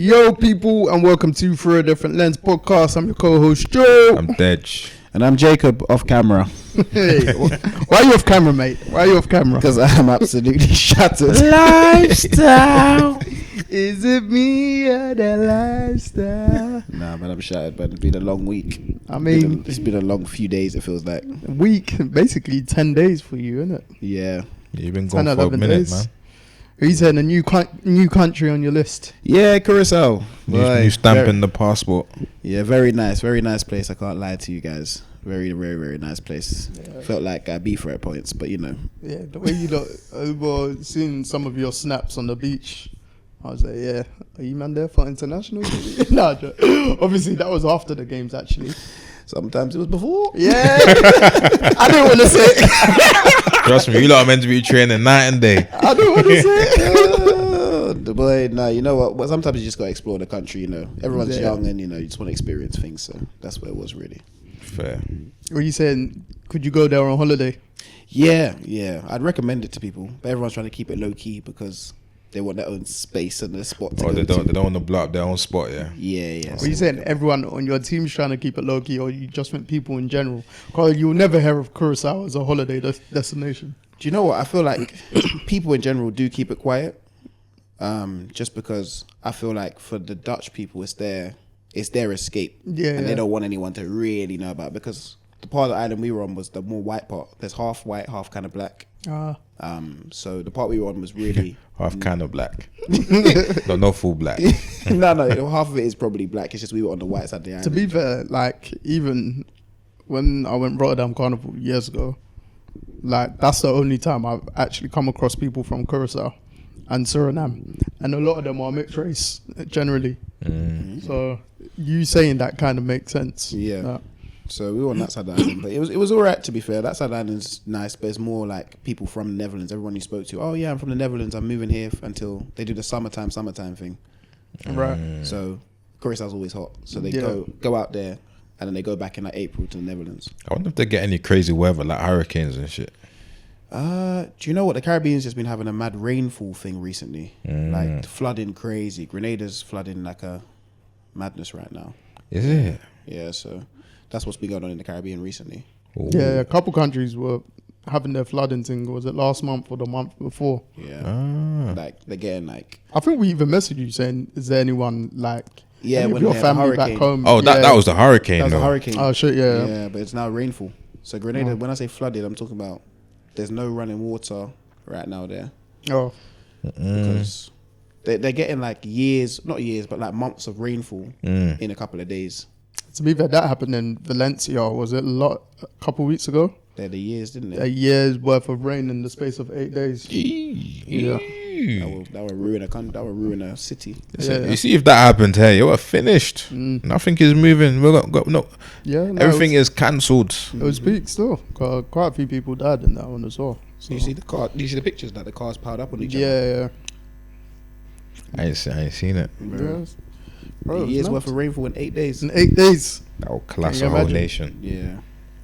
Yo, people, and welcome to Through a Different Lens podcast. I'm your co-host, Joe. I'm Deji. And I'm Jacob, off camera. Hey, why are you off camera, mate? Why are you off camera? Because I'm absolutely shattered. Lifestyle. Is it me or the lifestyle? Nah, man, I'm shattered, but it's been a long week. I mean, it's been a long few days, it feels like. A week, basically 10 days for you, isn't it? Yeah. You've been gone for a minute, man. He's had a new country on your list. Yeah, Curacao. New stamp in the passport. Yeah, very nice place. I can't lie to you guys. Very, very, very nice place. Yeah. Felt like I beat for at points, but you know. Yeah, the way you look, well, seeing some of your snaps on the beach, I was like, yeah, are you man there for international? No, obviously that was after the games, actually. Sometimes it was before. Yeah, I didn't want to say it. Trust me, you lot are meant to be training night and day. I didn't want to say it. The boy, no, you know what? Well, sometimes you just got to explore the country, you know. Everyone's young and, you know, you just want to experience things. So that's what it was, really. Fair. Were you saying, could you go there on holiday? Yeah. I'd recommend it to people. But everyone's trying to keep it low-key because they want their own space and their spot to go they don't to. want to blow up their own spot, yeah. Yeah. Were you saying everyone on your team's trying to keep it low-key, or you just meant people in general? Because you'll never hear of Curacao as a holiday destination. Do you know what? I feel like people in general do keep it quiet. Just because I feel like for the Dutch people, it's their escape. And they don't want anyone to really know about it because the part of the island we were on was the more white part. There's half white, half kind of black. So the part we were on was really half kind of black. no full black. No, half of it is probably black. It's just we were on the white side of the island. To be fair, like even when I went Rotterdam Carnival years ago, like that's the only time I've actually come across people from Curacao and Suriname, and a lot of them are mixed race generally. So you saying that kind of makes sense. Yeah. So we were on that side of the island, but it was all right, to be fair. That side of the island's nice, but it's more like people from the Netherlands. Everyone you spoke to, oh yeah, I'm from the Netherlands. I'm moving here until they do the summertime thing. Right. So Curaçao's always hot, so they go out there and then they go back in like April to the Netherlands. I wonder if they get any crazy weather like hurricanes and shit. Do you know what? The Caribbean's just been having a mad rainfall thing recently. Like flooding crazy. Grenada's flooding like a madness right now. Is it? Yeah, so that's what's been going on in the Caribbean recently. Ooh. Yeah, a couple countries were having their flooding thing. Was it last month or the month before? Yeah. Like they're getting like. I think we even messaged you saying, "Is there anyone like any when of your family back home?" Oh, that was the hurricane. That was a hurricane. Oh shit, yeah. Yeah, but it's now rainfall. So Grenada, when I say flooded, I'm talking about there's no running water right now there. Oh. Because they're getting like not years, but like months of rainfall in a couple of days. To be fair, that happened in Valencia. Was it a couple weeks ago? They're the years, didn't it? A year's worth of rain in the space of 8 days. Yeah. That would ruin a country. That would ruin a city. You see, if that happened here, you were finished. Nothing is moving. Everything is cancelled. It was peak still. Quite a few people died in that one as well. So. Do you see the pictures that the cars piled up on each other? Yeah. I ain't seen it. Yes. Bro, a year's worth of rainfall in 8 days. In 8 days. That will class a whole nation. Yeah.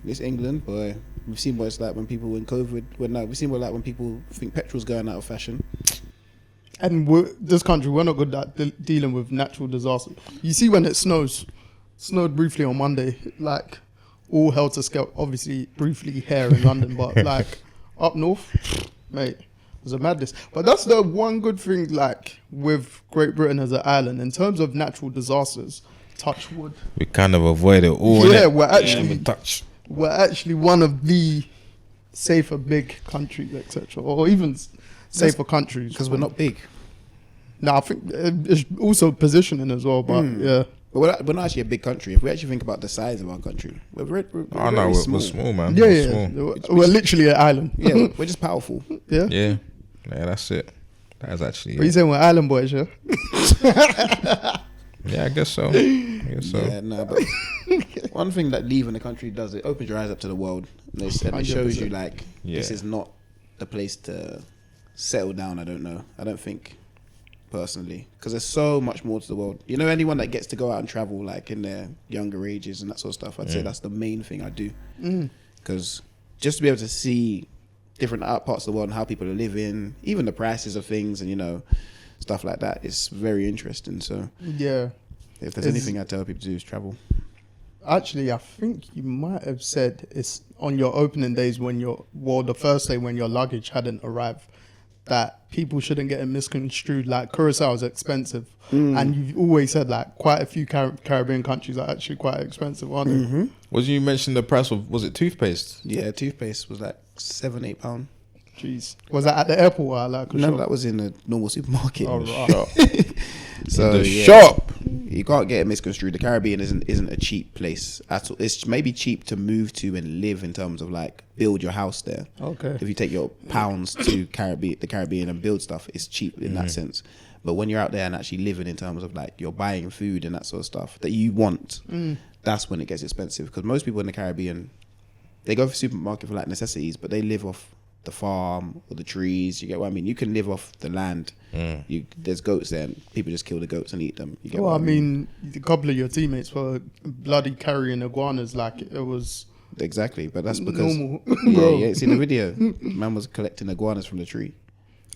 It's England, boy. We've seen what it's like when people in COVID. We've seen what it's like when people think petrol's going out of fashion. And this country, we're not good at dealing with natural disasters. You see when it snows. Snowed briefly on Monday. Like, all hell to scale. Obviously, briefly here in London. But, like, up north, mate, it was a madness. But that's the one good thing, like, with Great Britain as an island. In terms of natural disasters, touch wood. We kind of avoid it all. Yeah, innit? We're actually one of the safer big countries, etc., or even safer countries because we're not big. No, I think it's also positioning as well. But yeah, but we're not actually a big country. If we actually think about the size of our country, we're small, man. Yeah, small. We're literally an island. Yeah, we're just powerful. Yeah, that's it. That is actually. But you saying we're island boys, yeah? Yeah, I guess so. Yeah, no, but one thing that leaving the country does, it opens your eyes up to the world. And it shows you, like, this is not the place to settle down, I don't think, personally. Because there's so much more to the world. You know, anyone that gets to go out and travel, like, in their younger ages and that sort of stuff, I'd say that's the main thing I do. Because just to be able to see different parts of the world and how people are living, even the prices of things and, you know, stuff like that. It's very interesting. So yeah, if there's anything I tell people to do is travel. Actually, I think you might have said it's on your opening days when the first day when your luggage hadn't arrived, that people shouldn't get it misconstrued. Like Curacao is expensive, and you've always said like quite a few Caribbean countries are actually quite expensive, aren't they? Mm-hmm. Was you mentioned the price of, was it toothpaste? Yeah, toothpaste was like £7-8. Jeez, was that at the airport? Or like no, that was in a normal supermarket. Oh, In the right. shop. So the shop. You can't get it misconstrued. The Caribbean isn't a cheap place at all. It's maybe cheap to move to and live in terms of like build your house there. Okay. If you take your pounds to the Caribbean and build stuff, it's cheap in that sense. But when you're out there and actually living in terms of like you're buying food and that sort of stuff that you want, that's when it gets expensive. Because most people in the Caribbean, they go for supermarket for like necessities, but they live off the farm or the trees. You get what I mean? You can live off the land. There's goats there, and people just kill the goats and eat them. You get Well, what I mean, a couple of your teammates were bloody carrying iguanas like it was exactly, but that's because normal. yeah, see the video. Man was collecting iguanas from the tree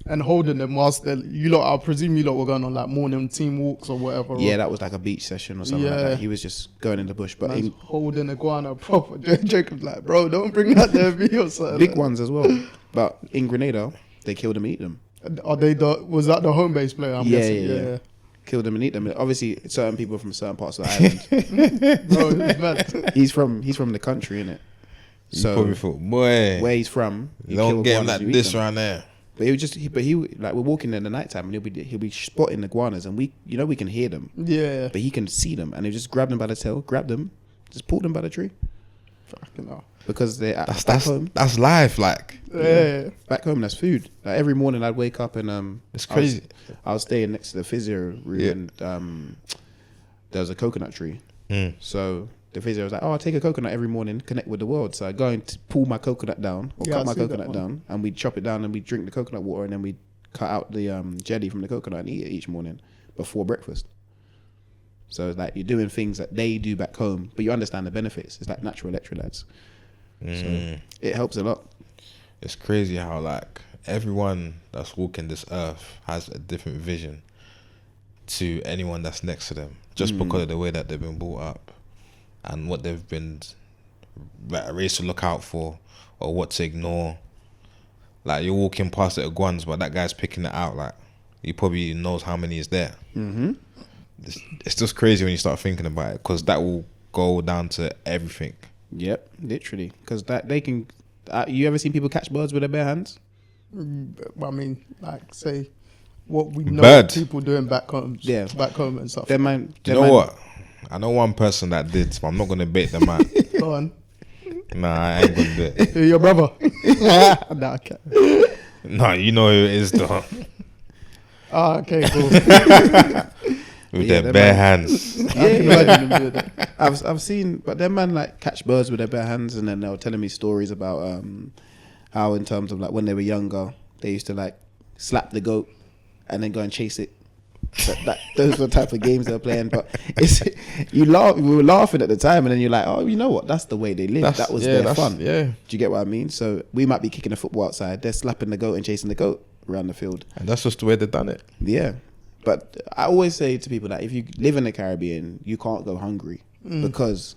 and holding them whilst I presume you lot were going on like morning team walks or whatever. Yeah, that was like a beach session or something like that. He was just going in the bush, but holding iguana proper. Jacob's like, bro, don't bring that there, me or something. Big ones as well. But in Grenada, they kill them and eat them. Are they was that the home base player? I'm guessing? Yeah. Kill them and eat them. Obviously, certain people from certain parts of the island. Bro, it's mad. He's from the country, innit? So you probably thought, boy, where he's from, you don't get him like this right now. But he like we're walking in the nighttime and he'll be spotting iguanas and we can hear them. Yeah. But he can see them and he just grab them by the tail, grab them, just pull them by the tree. Fucking hell. Because they're back home. That's life, like. Yeah. Back home, that's food. Like every morning, I'd wake up and it's crazy. I was staying next to the physio room and there was a coconut tree. So the physio was like, "Oh, I take a coconut every morning, connect with the world." So I go and pull my coconut down or cut my coconut down, and we chop it down and we drink the coconut water, and then we cut out the jelly from the coconut and eat it each morning before breakfast. So it's like you're doing things that they do back home, but you understand the benefits. It's like natural electrolytes. So it helps a lot. It's crazy how like everyone that's walking this earth has a different vision to anyone that's next to them, just because of the way that they've been brought up and what they've been raised to look out for or what to ignore. Like you're walking past the iguanas, but that guy's picking it out. Like he probably knows how many is there. It's just crazy when you start thinking about it, because that will go down to everything. Yep, literally. Because that they can. You ever seen people catch birds with their bare hands? I mean, like say what we know people doing back home, back home and stuff. Do you know what? I know one person that did, but I'm not gonna bait them out. Go on. Nah, I ain't gonna do it. Your brother? Nah, I can't. Nah, you know who it is though. Okay, cool. With their bare hands. I can imagine them doing that. I've seen, but them man like catch birds with their bare hands, and then they were telling me stories about how in terms of like when they were younger, they used to like slap the goat and then go and chase it. Those were the type of games they were playing. But we were laughing at the time, and then you're like, oh, you know what? That's the way they live. That was their fun. Yeah. Do you get what I mean? So we might be kicking a football outside. They're slapping the goat and chasing the goat around the field. And that's just the way they've done it. Yeah. But I always say to people that if you live in the Caribbean, you can't go hungry because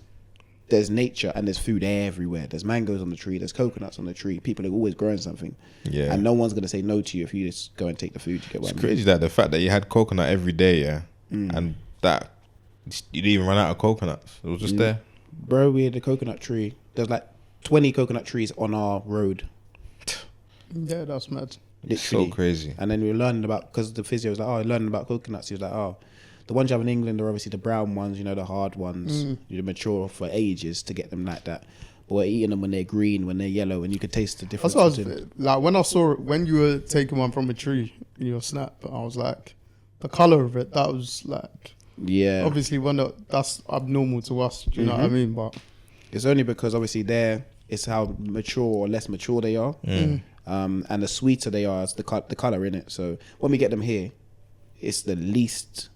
there's nature and there's food everywhere. There's mangoes on the tree. There's coconuts on the tree. People are always growing something. Yeah. And no one's going to say no to you if you just go and take the food. You get what I mean? It's crazy that the fact that you had coconut every day, and that you didn't even run out of coconuts. It was just there. Bro, we had a coconut tree. There's like 20 coconut trees on our road. Yeah, that's mad. Literally. So crazy. And then we were learning about, because the physio was like, oh, learning about coconuts. He was like, oh, the ones you have in England are obviously the brown ones, you know, the hard ones. You mature for ages to get them like that. But we're eating them when they're green, when they're yellow, and you could taste the difference. Like when I saw it, when you were taking one from a tree in your snap, I was like, the color of it, that was like, obviously that's abnormal to us. Do you know what I mean? But it's only because obviously it's how mature or less mature they are. And the sweeter they are, it's the color in it. So when we get them here, it's the least.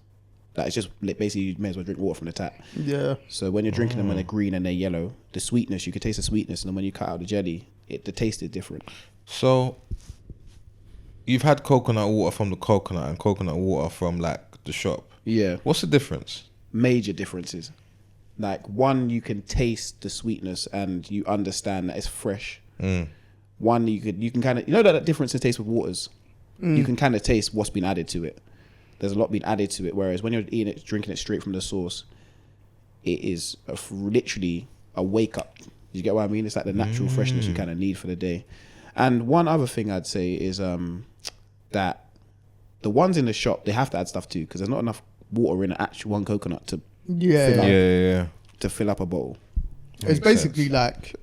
Like it's just basically you may as well drink water from the tap. Yeah. So when you're drinking them when they're green and they're yellow, the sweetness, you can taste the sweetness, and then when you cut out the jelly, the taste is different. So you've had coconut water from the coconut and coconut water from like the shop. Yeah. What's the difference? Major differences. Like, one, you can taste the sweetness and you understand that it's fresh. One, you can kind of, you know that difference in taste with waters. You can kind of taste what's been added to it. There's a lot been added to it. Whereas when you're eating it, drinking it straight from the source, it is literally a wake up. You get what I mean? It's like the natural freshness you kind of need for the day. And one other thing I'd say is that the ones in the shop, they have to add stuff too, because there's not enough water in actual one coconut to to fill up a bottle. It's basically like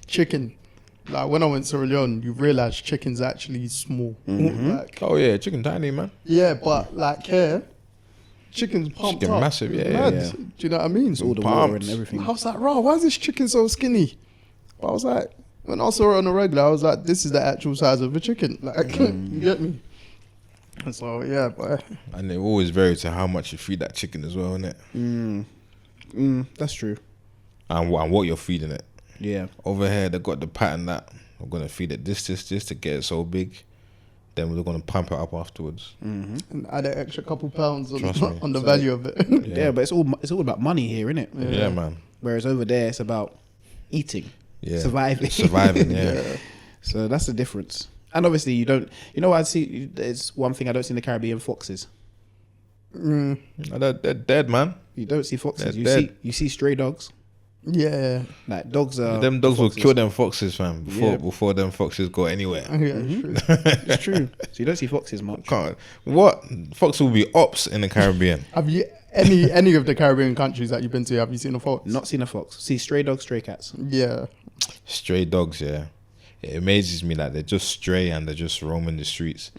chicken. Like when I went to Sierra Leone, you realise chicken's actually small. Like, Oh yeah, chicken tiny, man. yeah, but like here, chicken's pumped Chicken up. massive, yeah, Mad. yeah. Do you know what I mean? It's all the Pumped. water and everything. I was like, "Raw, why is this chicken so skinny?" But I was like, when I saw it on the regular, I was like, "This is the actual size of a chicken." Like, you get me? And so yeah, but And it always varies to how much you feed that chicken as well, innit? That's true. And what you're feeding it. Yeah. Over here, they got the pattern that we're gonna feed it this to get it so big. Then we're gonna pump it up afterwards. and add an extra couple pounds Trust me. on the value of it. Yeah, but it's all about money here, isn't it? Yeah, man. Whereas over there, it's about eating, Yeah. surviving. Surviving, yeah. So that's the difference. And obviously, you don't. You know what I see? There's one thing I don't see in the Caribbean: foxes. No, they're dead, man. You don't see foxes. They're dead. You see stray dogs. Yeah, Like dogs are. Them dogs will foxes. kill them foxes, fam. Yeah. Before them foxes go anywhere. yeah, true. It's true. So you don't see foxes much. Can't. What? Fox will be ops in the Caribbean. Have you any of the Caribbean countries that you've been to? Have you seen a fox? Not seen a fox. See stray dogs, stray cats. Yeah, Stray dogs, yeah. It amazes me that they're just stray and they're just roaming the streets.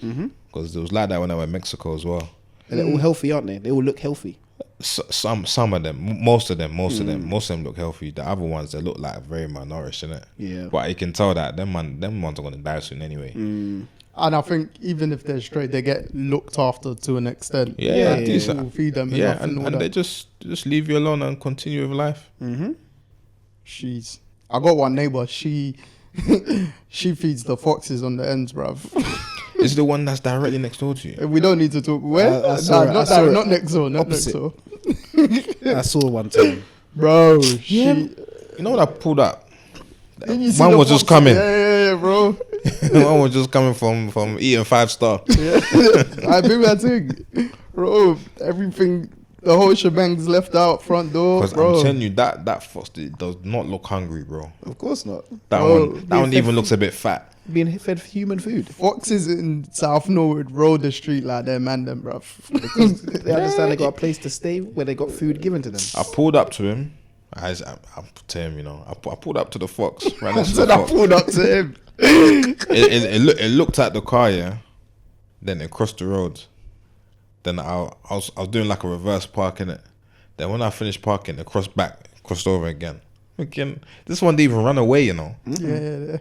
Because it was like that when I went to Mexico as well. And they're all healthy, aren't they? They all look healthy. Some of them, most of them look healthy. The other ones, they look like very malnourished, innit? Yeah. But you can tell that them ones are gonna die soon anyway. and I think even if they're straight, they get looked after to an extent. Yeah, Like, decent. people feed them Yeah, enough and all and that. they just leave you alone and continue with life. She's. I got one neighbor. She feeds the foxes on the ends, bruv. It's the one that's directly next door to you. We don't need to talk. Where? I saw it, I saw it. Not next door. Not Opposite. next door. I saw one time. Bro, You know what I pulled up? Didn't you see One the was just fox? coming. Yeah, bro. One was just coming from eating 5-star. Yeah. I do that thing, bro. Everything, the whole shebang's left out front door, Because bro. I'm telling you that fox does not look hungry, bro. Of course not. That Bro, one even looks a bit fat. Being fed human food. Foxes in South Norwood roll the street like they're man them, bruv. Because they understand they got a place to stay where they got food given to them. I pulled up to him. I to him, you know. I pulled up to the fox. Right next to So the I fox. pulled up to him. It looked at the car, yeah. Then it crossed the road. Then I was doing like a reverse park in it. Then when I finished parking, it crossed over again. This one didn't even run away, you know. Yeah.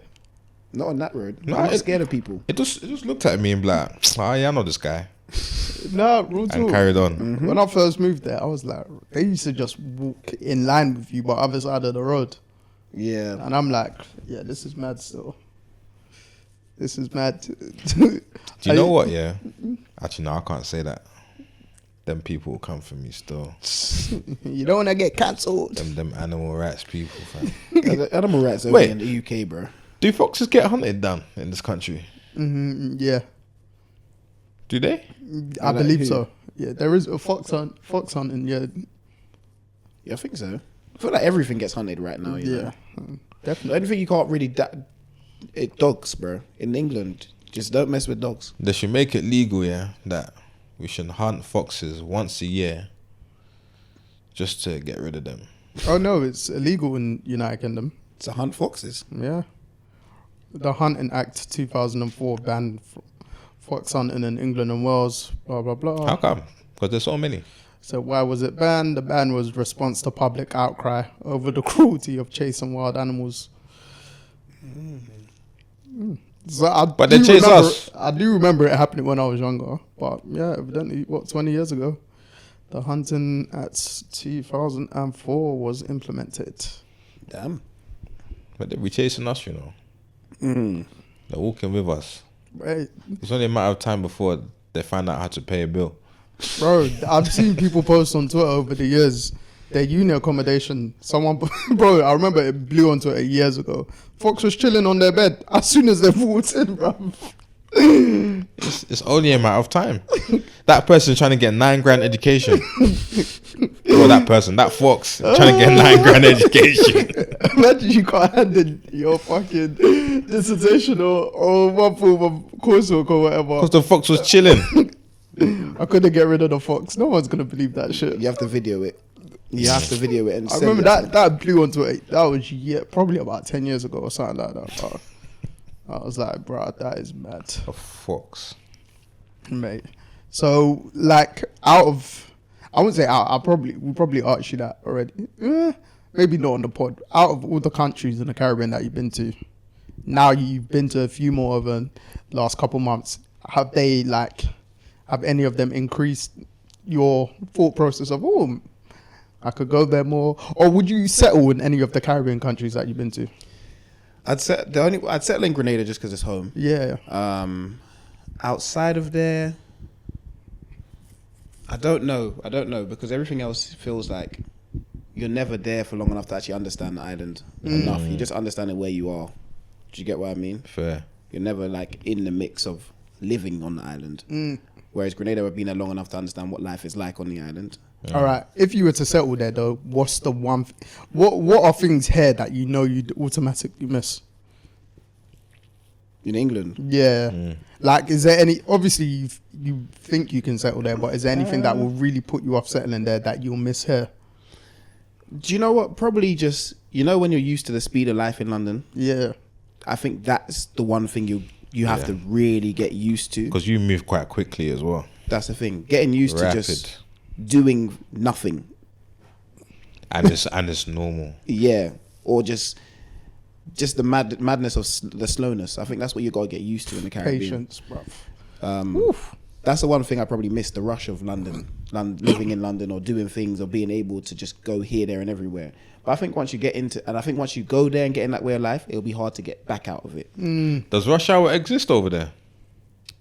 Not on that road. No, I'm not it- scared of people. It just looked at me and be like, oh yeah, I know this guy, Nah, real and talk. carried on. When I first moved there, I was like, they used to just walk in line with you, but other side of the road. Yeah. And I'm like, yeah, this is mad still. This is mad. Do Do you know what? Yeah, actually, no, I can't say that. Them people will come for me still. You don't want to get cancelled. Them animal rights people, fam. The animal rights over Wait. in the UK, bro. Do foxes get hunted down in this country? Yeah, Do they? I Like believe who? so. Yeah, there is a fox hunting. Yeah, Yeah, I think so. I feel like everything gets hunted right now. You yeah, know? definitely. The only thing you can't really dogs, bro. In England, just don't mess with dogs. They should make it legal, yeah, that we should hunt foxes once a year just to get rid of them. Oh no, it's illegal in United Kingdom. To hunt foxes. Yeah, the Hunting Act 2004 banned fox hunting in England and Wales. Blah blah blah. How come? Because there's so many. So why was it banned? The ban was response to public outcry over the cruelty of chasing wild animals. So But they chase us. I do remember it happening when I was younger. But yeah, evidently, 20 years ago, the Hunting Act 2004 was implemented. Damn. But they be chasing us, you know. They're walking with us. Right. It's only a matter of time before they find out how to pay a bill. Bro, I've seen people post on Twitter over the years their uni accommodation. Someone, bro, I remember it blew onto it years ago. Folks was chilling on their bed as soon as they walked in, bro. It's only a matter of time. That person trying to get $9,000 education. Or that fox trying to get $9,000 education. Imagine you can't hand in your fucking dissertation or one form of coursework or whatever. Because the fox was chilling. I couldn't get rid of the fox. No one's gonna believe that shit. You have to video it. You have to video it and I send remember it. that blew onto it. That was probably about 10 years ago or something like that. Bro. I was like, bro, that is mad, A fox. mate. So like, I wouldn't say out. We probably asked you that already. Maybe not on the pod. Out of all the countries in the Caribbean that you've been to, now you've been to a few more of the last couple months. Have any of them increased your thought process of, oh, I could go there more? Or would you settle in any of the Caribbean countries that you've been to? I'd settle in Grenada just because it's home. Yeah. Outside of there, I don't know because everything else feels like you're never there for long enough to actually understand the island enough. You just understand it where you are. Do you get what I mean? Fair. You're never like in the mix of living on the island. Whereas Grenada, I've been there long enough to understand what life is like on the island. All right. If you were to settle there, though, what's the one? What are things here that you know you'd automatically miss? In England, Yeah. Like, is there any? Obviously, you think you can settle there, but is there anything that will really put you off settling there that you'll miss here? do you know what? Probably just when you're used to the speed of life in London. Yeah. I think that's the one thing you have to really get used to. Because you move quite quickly as well. That's the thing. Getting used Rapid. to just doing nothing. And it's normal. Yeah. Or just the madness of the slowness. I think that's what you got to get used to in the Caribbean. Patience, bruv. That's the one thing I probably missed, the rush of London, living in London or doing things or being able to just go here, there and everywhere. But I think once you go there and get in that way of life, it'll be hard to get back out of it. Does rush hour exist over there?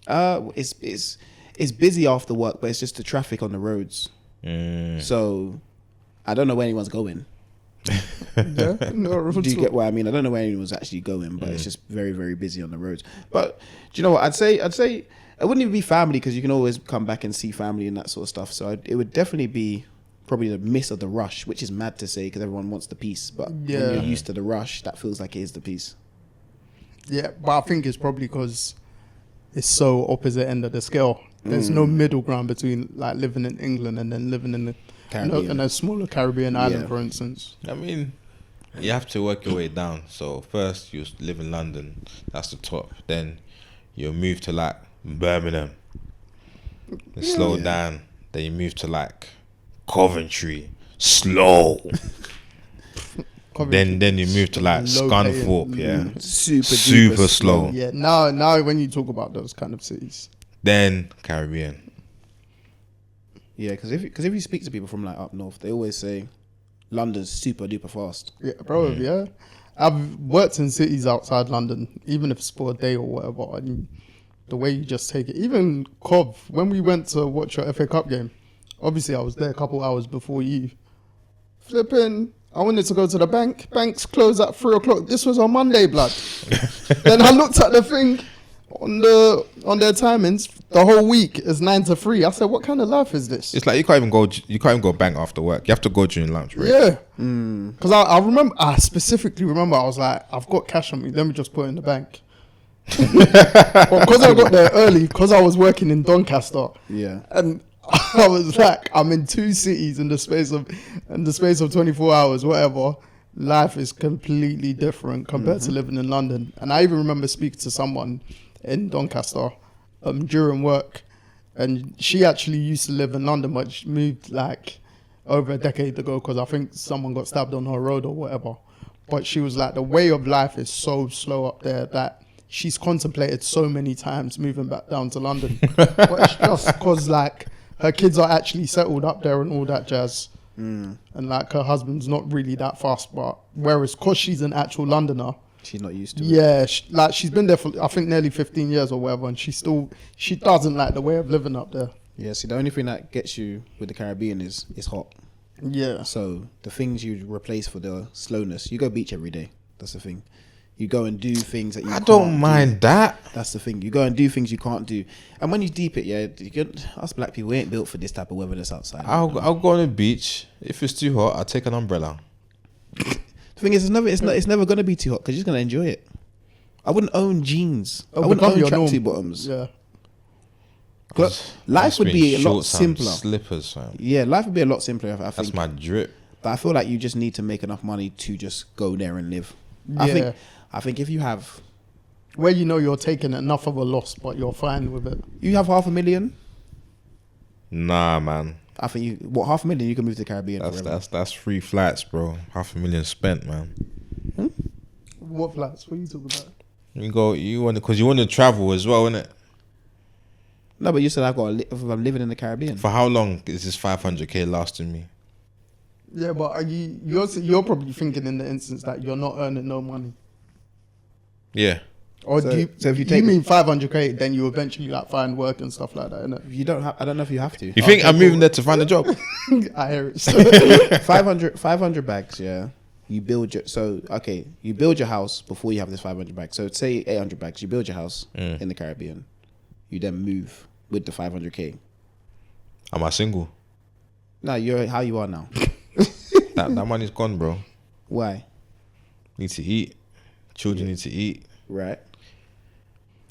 It's busy after work, but it's just the traffic on the roads. So I don't know where anyone's going. Yeah. No, Do you get what I mean? I don't know where anyone's actually going, but it's just very, very busy on the roads. But do you know what? I'd say it wouldn't even be family because you can always come back and see family and that sort of stuff. So it would definitely be probably the miss of the rush, which is mad to say because everyone wants the peace. But when you're used to the rush, that feels like it is the peace. Yeah, but I think it's probably because it's so opposite end of the scale. There's no middle ground between like living in England and then living in in a smaller Caribbean island, for instance. I mean, you have to work your way down. So first you live in London, that's the top. Then you move to like Birmingham, and slow down. Then you move to like Coventry, slow. Then you move to like Scunthorpe, super slow. Yeah, now when you talk about those kind of cities, then Caribbean. Yeah, because if you speak to people from like up north, they always say London's super duper fast. Yeah, probably. Yeah, I've worked in cities outside London, even if it's for a day or whatever. And the way you just take it, even Cov, when we went to watch your FA Cup game, obviously I was there a couple hours before you. Flipping, I wanted to go to the bank. Banks closed at 3:00. This was on Monday, blood. Then I looked at the thing on their timings. The whole week is 9 to 3. I said, what kind of life is this? It's like you can't even go bank after work. You have to go during lunch, right? Yeah. Because I specifically remember, I was like, I've got cash on me. Let me just put it in the bank. Because I got there early, because I was working in Doncaster. Yeah. And I was like, I'm in two cities in the space of 24 hours, whatever. Life is completely different compared to living in London. And I even remember speaking to someone in Doncaster during work, and she actually used to live in London, but she moved like over a decade ago because I think someone got stabbed on her road or whatever. But she was like, the way of life is so slow up there that she's contemplated so many times moving back down to London. But it's just because like her kids are actually settled up there and all that jazz. And like her husband's not really that fast, but whereas because she's an actual Londoner, She's not used to it. Yeah, she's been there for I think nearly 15 years or whatever, and she doesn't like the way of living up there. Yeah, see, the only thing that gets you with the Caribbean is hot. Yeah. So the things you replace for the slowness, you go beach every day. That's the thing. You go and do things that you can't don't mind that. That's the thing. You go and do things you can't do. And when you deep it, yeah, us black people, we ain't built for this type of weather that's outside. I'll go on the beach. If it's too hot, I'll take an umbrella. The thing is, it's never going to be too hot because you're just going to enjoy it. I wouldn't own jeans. I wouldn't own tracksuit bottoms. Yeah. Life would be a lot simpler. Slippers, fam. Yeah, life would be a lot simpler. I think. That's my drip. But I feel like you just need to make enough money to just go there and live. Yeah. I think if you have, where you know you're taking enough of a loss, but you're fine with it. You have $500,000. Nah, man. I think $500,000 you can move to the Caribbean. That's free flights, bro. $500,000 spent, man. What flights? What are you talking about? You want to travel as well, innit? No, but you said I'm living in the Caribbean. For how long is this 500k lasting me? Yeah, but you're probably thinking in the instance that you're not earning no money. Yeah. Or so if you mean 500k, then you eventually like find work and stuff like that, innit? You don't have. I don't know if you have to. You think I'm moving there to find a job? I hear it. 500 bags. Yeah. You build your house before you have this 500 bags. So say 800 bags. You build your house in the Caribbean. You then move with the 500k. Am I single? No, you're how you are now. that money's gone, bro. Why? Need to eat. Children need to eat. Right.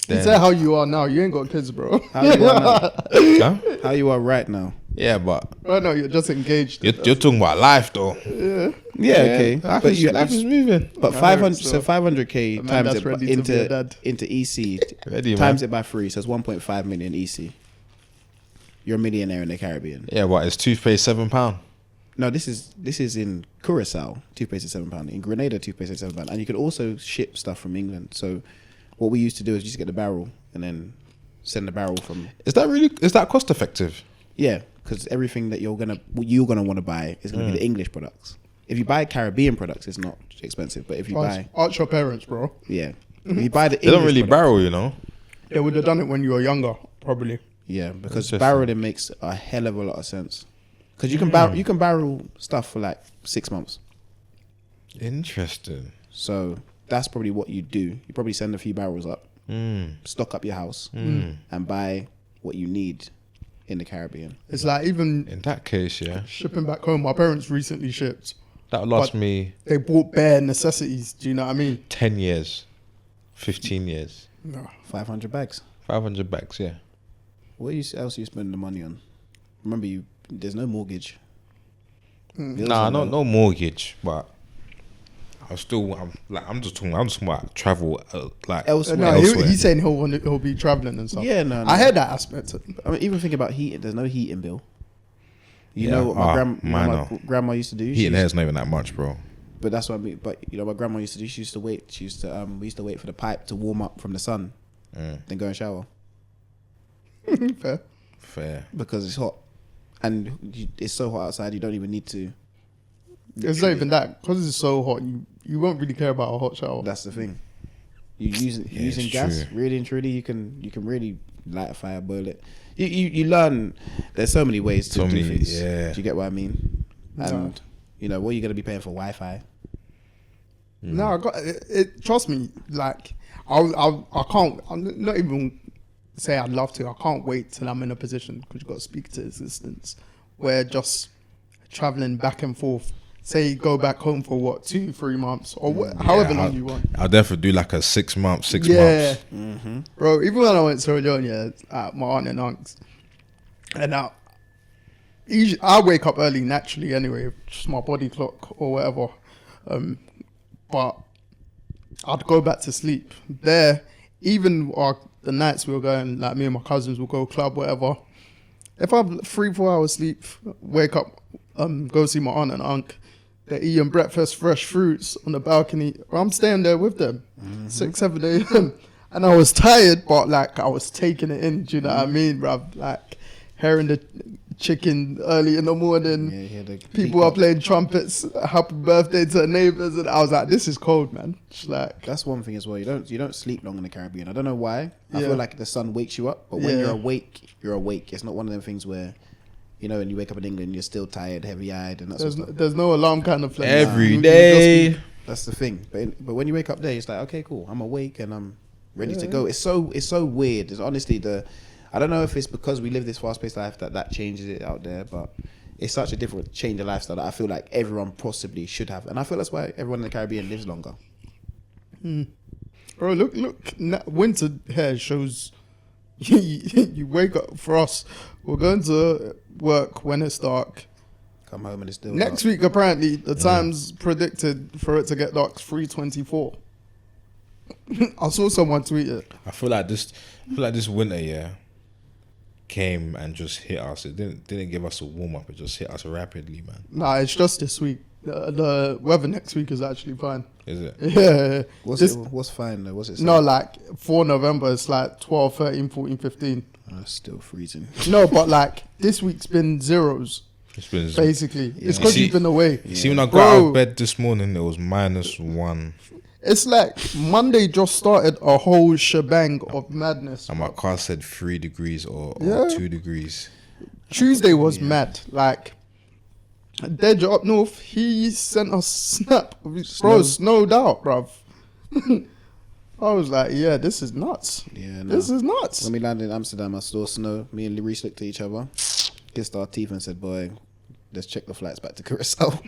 You say how you are now. You ain't got kids, bro. How you are now? Huh? How you are right now? Yeah, but right now you're just engaged. You're talking about life, though. Yeah, okay. Life is moving. But 500k times it into EC times it by 3, so it's 1.5 million EC. You're a millionaire in the Caribbean. Yeah, what is toothpaste £7? No, this is in Curacao. Toothpaste is £7. In Grenada, toothpaste is £7, and you could also ship stuff from England. So what we used to do is just get the barrel and then send the barrel from. Is that cost effective? Yeah, because everything that you're gonna want to buy is gonna be the English products. If you buy Caribbean products, it's not expensive. But if you ask your parents, bro. Yeah, if you buy the they don't really barrel, you know. They would have done it when you were younger, probably. Yeah, because barreling makes a hell of a lot of sense. Because you can barrel stuff for like 6 months. Interesting. So that's probably what you do. You probably send a few barrels up, stock up your house, and buy what you need in the Caribbean. It's like even in that case, yeah. Shipping back home, my parents recently shipped. That lost me. They bought bare necessities. Do you know what I mean? 10 years, 15 years. No, 500 bags. 500 bags, yeah. What else are you spending the money on? Remember, there's no mortgage. Nah, no mortgage, but I'm just talking about travel, like elsewhere. No, he's saying he'll be traveling and stuff. Yeah, no. I heard that aspect. I mean, even think about heating. There's no heating bill. You know what my grandma used to do? Heating hair's not even that much, bro. But that's what I mean. But you know what my grandma used to do? She used to wait. We used to wait for the pipe to warm up from the sun, then go and shower. Fair. Because it's hot, and it's so hot outside. You don't even need to. It's not even that, because it's so hot. You won't really care about a hot shower. That's the thing. Using gas, true. Really and truly, you can really light a fire, boil it. You learn. There's so many ways to do things. Yeah. Do you get what I mean? And you know, what are you gonna be paying for Wi-Fi? No, I got it. Trust me, like I can't. I'm not even say I'd love to. I can't wait till I'm in a position, because you've got to speak to assistants, where just traveling back and forth. Say go back home for 2-3 months or however long you want. I'll definitely do like a 6 months. Mm-hmm. Bro, even when I went to Sojourn, at my aunt and uncle's, and I wake up early naturally anyway, just my body clock or whatever. But I'd go back to sleep there. Even the nights we were going, like me and my cousins will go club, whatever. If I have 3-4 hours sleep, wake up, go see my aunt and uncle. They're eating breakfast, fresh fruits on the balcony. I'm staying there with them, 6-7 a.m. And I was tired, but like I was taking it in. Do you know what I mean, bruv? Like hearing the chicken early in the morning. Yeah, the People are playing trumpets, happy birthday to their neighbors, and I was like, this is cold, man. It's like, that's one thing as well. You don't sleep long in the Caribbean. I don't know why. I Yeah. feel like the sun wakes you up, but when Yeah. you're awake, you're awake. It's not one of them things where, you know, when you wake up in England, you're still tired, heavy-eyed, and that sort of stuff. there's no alarm kind of thing. Every You just day. be- That's the thing. But when you wake up there, it's like, okay, cool. I'm awake and I'm ready to go. It's so weird. It's honestly I don't know if it's because we live this fast-paced life that changes it out there, but it's such a different change of lifestyle that I feel like everyone possibly should have, and I feel that's why everyone in the Caribbean lives longer. Bro, look. Winter here shows you wake up. For us, we're going to work when it's dark. Come home and it's still Next dark. week, apparently, the time's predicted for it to get dark 3:24. I saw someone tweet it. I feel like this winter, came and just hit us. It didn't give us a warm up. It just hit us rapidly, man. Nah, it's just this week. The weather next week is actually fine. Is it? Yeah. What's fine though? What's it? No, like for November, it's like 12, 13, 14, 15. It's still freezing. No, but like this week's been zeros, It's been. basically. Yeah. It's because You you've been away. You see, when I got out Bro. of bed this morning, it was -1, It's like Monday just started a whole shebang of madness. and my car said 3 degrees or Yeah. 2 degrees. Tuesday was mad. Like, Deji up north, he sent us snap. Bro, snowed out, bruv. I was like, yeah, this is nuts. Yeah, This is nuts. When we landed in Amsterdam, I saw snow. Me and Reese looked at each other, kissed our teeth, and said, "Boy, let's check the flights back to Curacao."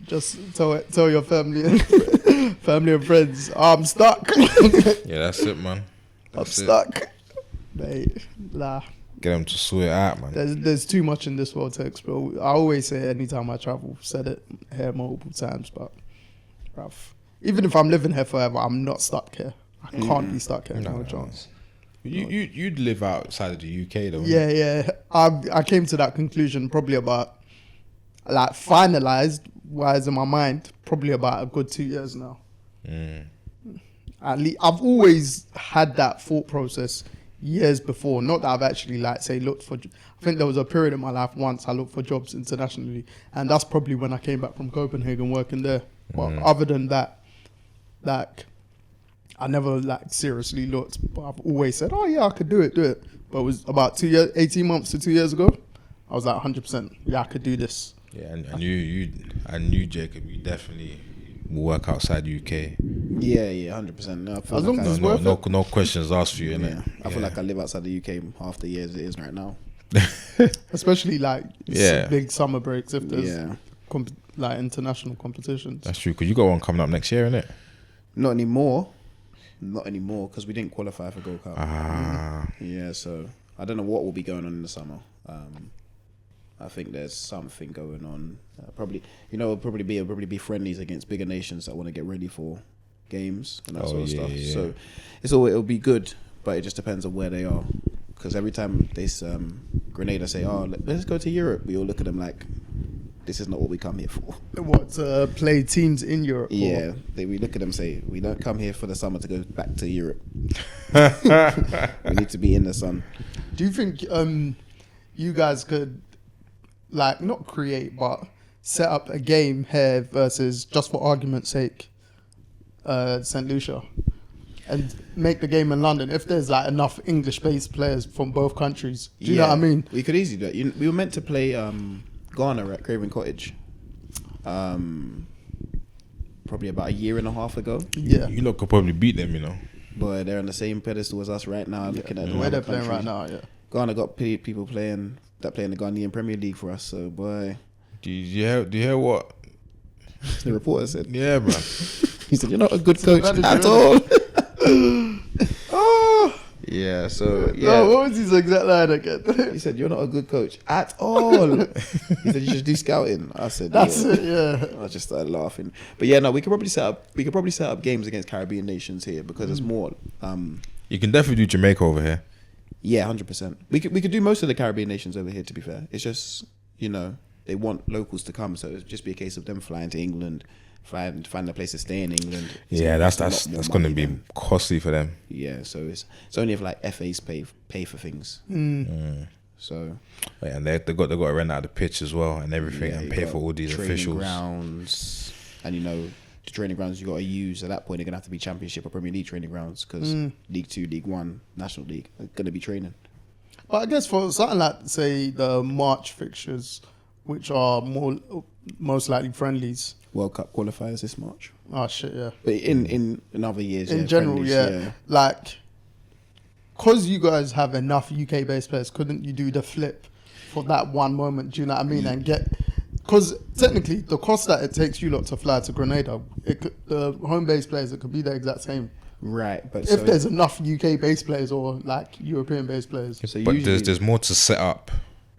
Just tell your family and friends, I'm stuck. Yeah, that's it, man. I'm That's it. stuck. Mate, nah. Get them to sort it out, man. There's too much in this world to explore. I always say it anytime I travel. Said it here multiple times, but bruv, even if I'm living here forever, I'm not stuck here. I can't be stuck here. No chance. You'd live outside of the UK though. Yeah. I came to that conclusion probably about like finalized wise in my mind probably about a good 2 years now. At least I've always had that thought process years before. Not that I've actually like say looked for. I think there was a period in my life once I looked for jobs internationally, and that's probably when I came back from Copenhagen working there. But other than that, like I never like seriously looked. But I've always said, oh yeah, I could do it. But it was about 2 years, 18 months to 2 years ago. I was like 100%. Yeah, I could do this. Yeah, and I knew Jacob. You definitely work outside UK. Yeah, 100%. No, I feel As long as it's No, worth no, it. no questions asked for you, innit? I feel like I live outside the UK half the years it is right now. Especially like Yeah. big summer breaks if there's Yeah. like international competitions. That's true. Because you got one coming up next year, innit? Not anymore, because we didn't qualify for Gold Cup. Yeah, so I don't know what will be going on in the summer. I think there's something going on. Probably it'll probably be friendlies against bigger nations that want to get ready for games and that sort of stuff. yeah. So it'll be good, but it just depends on where they are. Because every time they Grenada say, "Oh, let's go to Europe," we all look at them like, "This is not what we come here for." What, to play teams in Europe? or- Yeah, we look at them and say, "We don't come here for the summer to go back to Europe. We need to be in the sun." Do you think you guys could like not create but set up a game here versus, just for argument's sake, St. Lucia, and make the game in London if there's like enough English-based players from both countries? Do you know what I mean? We could easily do that. We were meant to play Ghana at Craven Cottage, probably about a year and a half ago. Yeah. You lot could probably beat them, you know. But they're on the same pedestal as us right now. Looking at the Where other they're playing right countries. now, yeah. Ghana got people playing in the Ghanaian Premier League for us. So boy, Do you hear what? the reporter said. Yeah, man. He said, "You're not a good coach manager, at innit? all." Yeah. So yeah. No, what was his exact line again? He said, "You're not a good coach at all." He said, "You should do scouting." I said, That's yeah. it, yeah. I just started laughing. But yeah, no, we could probably set up games against Caribbean nations here because it's more. You can definitely do Jamaica over here. Yeah, 100%. We could do most of the Caribbean nations over here. To be fair, it's just they want locals to come, so it'd just be a case of them flying to England, find a place to stay in England. It's Yeah, gonna that's cost a lot more going to money be than- costly for them. Yeah, so it's only if like FAs pay for things. So, and they got to rent out the pitch as well and everything, and pay for all these training officials. Grounds, and the training grounds you got to use at that point, they're gonna have to be Championship or Premier League training grounds, because League 2, League 1, National League are gonna be training. But I guess for something like, say, the March fixtures, which are most likely friendlies. World Cup qualifiers this March. Oh shit, yeah. But in other years, in general, friendlies, yeah. Like, because you guys have enough UK-based players, couldn't you do the flip for that one moment? Do you know what I mean? And get, because technically the cost that it takes you lot to fly to Grenada, the home-based players, it could be the exact same. Right, but if there's enough UK-based players or like European-based players. So but there's more to set up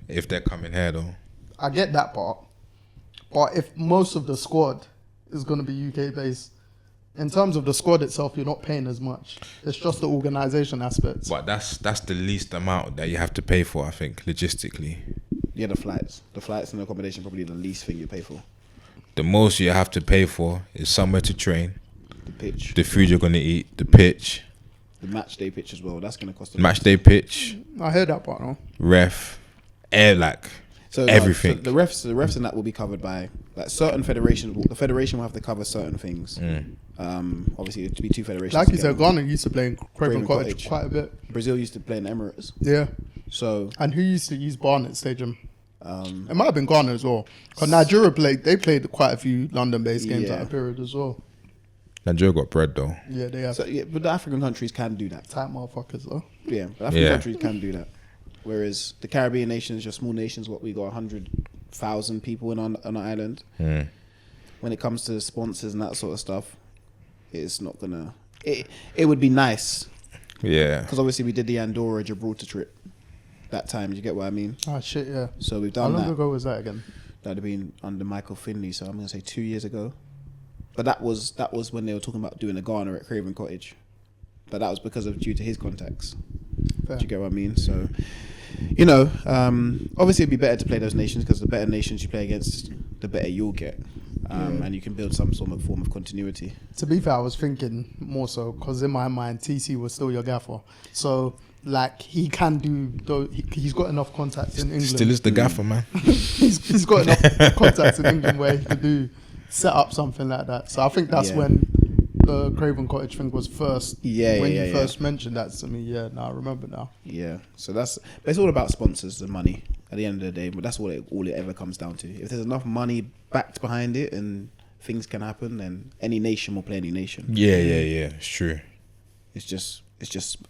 if they're coming here though. I get that part, but if most of the squad is going to be UK-based, in terms of the squad itself, you're not paying as much. It's just the organisation aspects. But that's the least amount that you have to pay for, I think, logistically. Yeah, the flights and the accommodation probably the least thing you pay for. The most you have to pay for is somewhere to train, the pitch, the food you're gonna eat, the pitch, the match day pitch as well. That's gonna cost. Match day pitch. I heard that part, no? Ref, everything. So the refs and that will be covered by like certain federations. The federation will have to cover certain things. Obviously, it to be two federations. Like you said, Ghana used to play in Craven Cottage quite a bit. Brazil used to play in Emirates. Yeah. So and who used to use Barnet Stadium? It might have been Ghana as well. Because Nigeria played quite a few London-based games at a period as well. Nigeria got bread though. Yeah, they have. So, but the African countries can do that. Tight motherfuckers though. Yeah, the African countries can do that. Whereas the Caribbean nations, just small nations, we got 100,000 people on an island. When it comes to sponsors and that sort of stuff, it's not gonna. It would be nice. Yeah. Because obviously we did the Andorra Gibraltar trip that time. Do you get what I mean? Ah shit, yeah. So we've done that. How long ago was that again? That'd have been under Michael Finley. So I'm gonna say 2 years ago. But that was when they were talking about doing a Ghana at Craven Cottage. But that was due to his contacts. Fair. Do you get what I mean? So, obviously it'd be better to play those nations, because the better nations you play against, the better you'll get. And you can build some sort of form of continuity. To be fair, I was thinking more so because in my mind, TC was still your gaffer. So, like, he can do, he's got enough contacts in England. Still is the gaffer, man. he's got enough contacts in England where he could set up something like that. So I think that's when the Craven Cottage thing was first. When you first mentioned that to me, I remember now. Yeah, so it's all about sponsors and money at the end of the day. But that's all it ever comes down to. If there's enough money backed behind it and things can happen, then any nation will play any nation. Yeah, it's true. It's just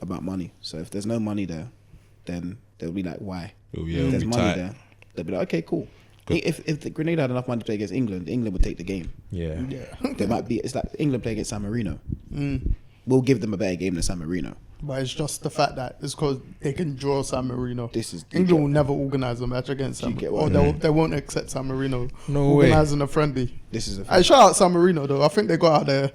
about money. So if there's no money there, then they'll be like, why? If there's money there, they'll be like, okay, cool. If the Grenada had enough money to play against England would take the game. Yeah. There might be. It's like England play against San Marino. We'll give them a better game than San Marino. But it's just the fact that it's because they can draw San Marino. England will never organise a match against San Marino. Or they won't accept San Marino organising a friendly. This is a shout out San Marino though. I think they got out of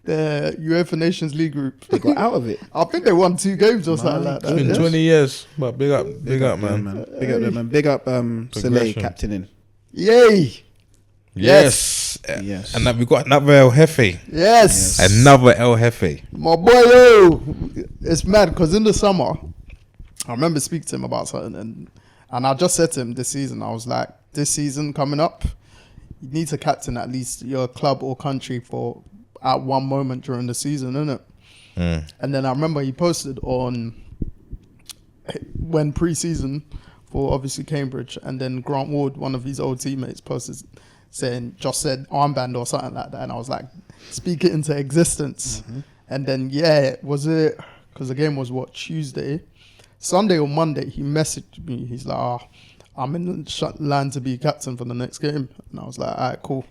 the UEFA Nations League group. They got out of it. I think they won 2 games or something like that. It's been 20 years. But big up, man. Big up them, man. Big up Soleil captaining. Yay! Yes. And then we got another El Jefe. Yes. Another El Jefe. My boy, yo. It's mad because in the summer, I remember speaking to him about something and I just said to him this season, I was like, this season coming up, you need to captain at least your club or country at one moment during the season, innit? And then I remember he posted on when pre-season for obviously Cambridge, and then Grant Ward, one of his old teammates, posted said armband or something like that, and I was like, speak it into existence. And then was it because the game was Tuesday, Sunday or Monday? He messaged me. He's like, I'm in the line to be captain for the next game, and I was like, alright, cool.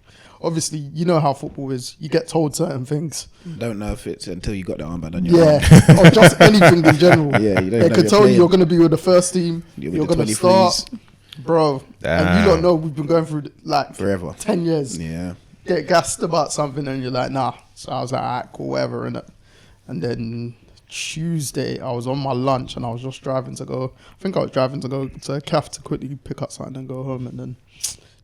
Obviously, you know how football is. You get told certain things. Don't know if it's until you got the armband on your arm. Or just anything in general. Yeah, you don't they know could tell you you're going to be with the first team. You're going to start. Bro. And you don't know, we've been going through like forever. 10 years. Yeah. Get gassed about something and you're like, nah. So I was like, alright, cool, whatever. And then Tuesday, I was on my lunch and I was just driving to go. I think I was driving to go to a cafe to quickly pick up something and go home. And then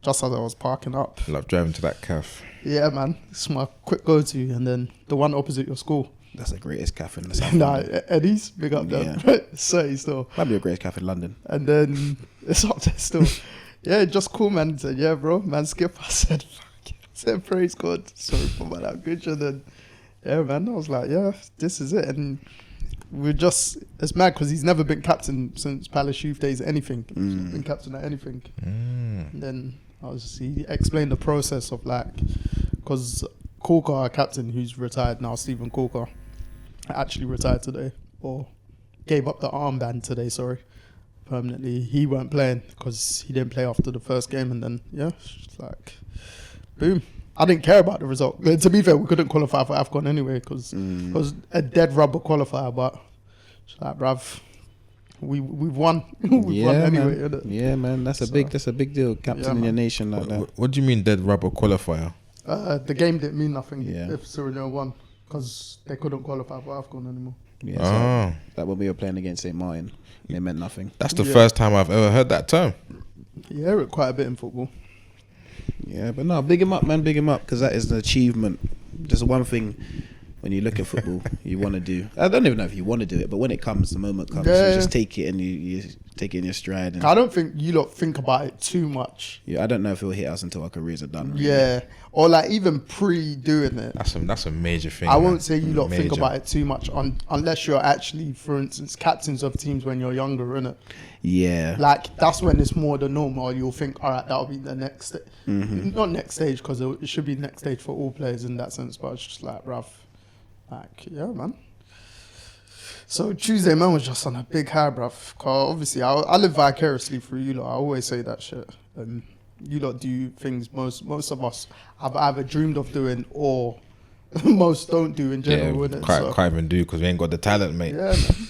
just as I was parking up. Love driving to that cafe. Yeah, man. It's my quick go-to. And then the one opposite your school. That's the greatest cafe in the South. Nah, Eddie's, big up them. Say still. Might be the greatest cafe in London. And then it's up there still. Yeah, just cool, man. He said, yeah, bro, man, skip. I said, fuck. I said, praise God. Sorry for my language. And then, yeah, man, I was like, yeah, this is it. And we're just, it's mad because he's never been captain since Palace Youth days, anything. He's not been captain at anything. And then he explained the process of like, because Corker, our captain, who's retired now, Stephen Corker, actually retired today, or gave up the armband today, permanently. He weren't playing because he didn't play after the first game, and then, yeah, it's like, boom. I didn't care about the result. To be fair, we couldn't qualify for AFCON anyway because it was a dead rubber qualifier, but it's like, bruv, we've won. We've won anyway. Man. Yeah, man, that's a big deal, captaining your nation like that. What do you mean dead rubber qualifier? The game didn't mean nothing if Sierra Leone won because they couldn't qualify for AFCON anymore. Yeah, so that when we were playing against St. Martin, it meant nothing. That's the first time I've ever heard that term. You hear it quite a bit in football. Yeah, but no, big him up, man, big him up, because that is an achievement. Just one thing when you look at football, you want to do. I don't even know if you want to do it, but when it comes, the moment comes, you just take it and you take it in your stride. And I don't think you lot think about it too much. Yeah, I don't know if it'll hit us until our careers are done. Really. Yeah, or like even pre-doing it. That's a major thing. I won't say you lot think about it too much unless you're actually, for instance, captains of teams when you're younger, innit? Yeah. Like, that's when it's more the norm, or you'll think, all right, that'll be the next, not next stage, because it should be next stage for all players in that sense, but it's just like, rough. Like, yeah, man. So Tuesday, man, was just on a big high, bruv. Cause obviously, I live vicariously through you lot. I always say that shit. You lot do things most of us have either dreamed of doing or most don't do in general. Yeah, can't even do because we ain't got the talent, mate. Yeah, man.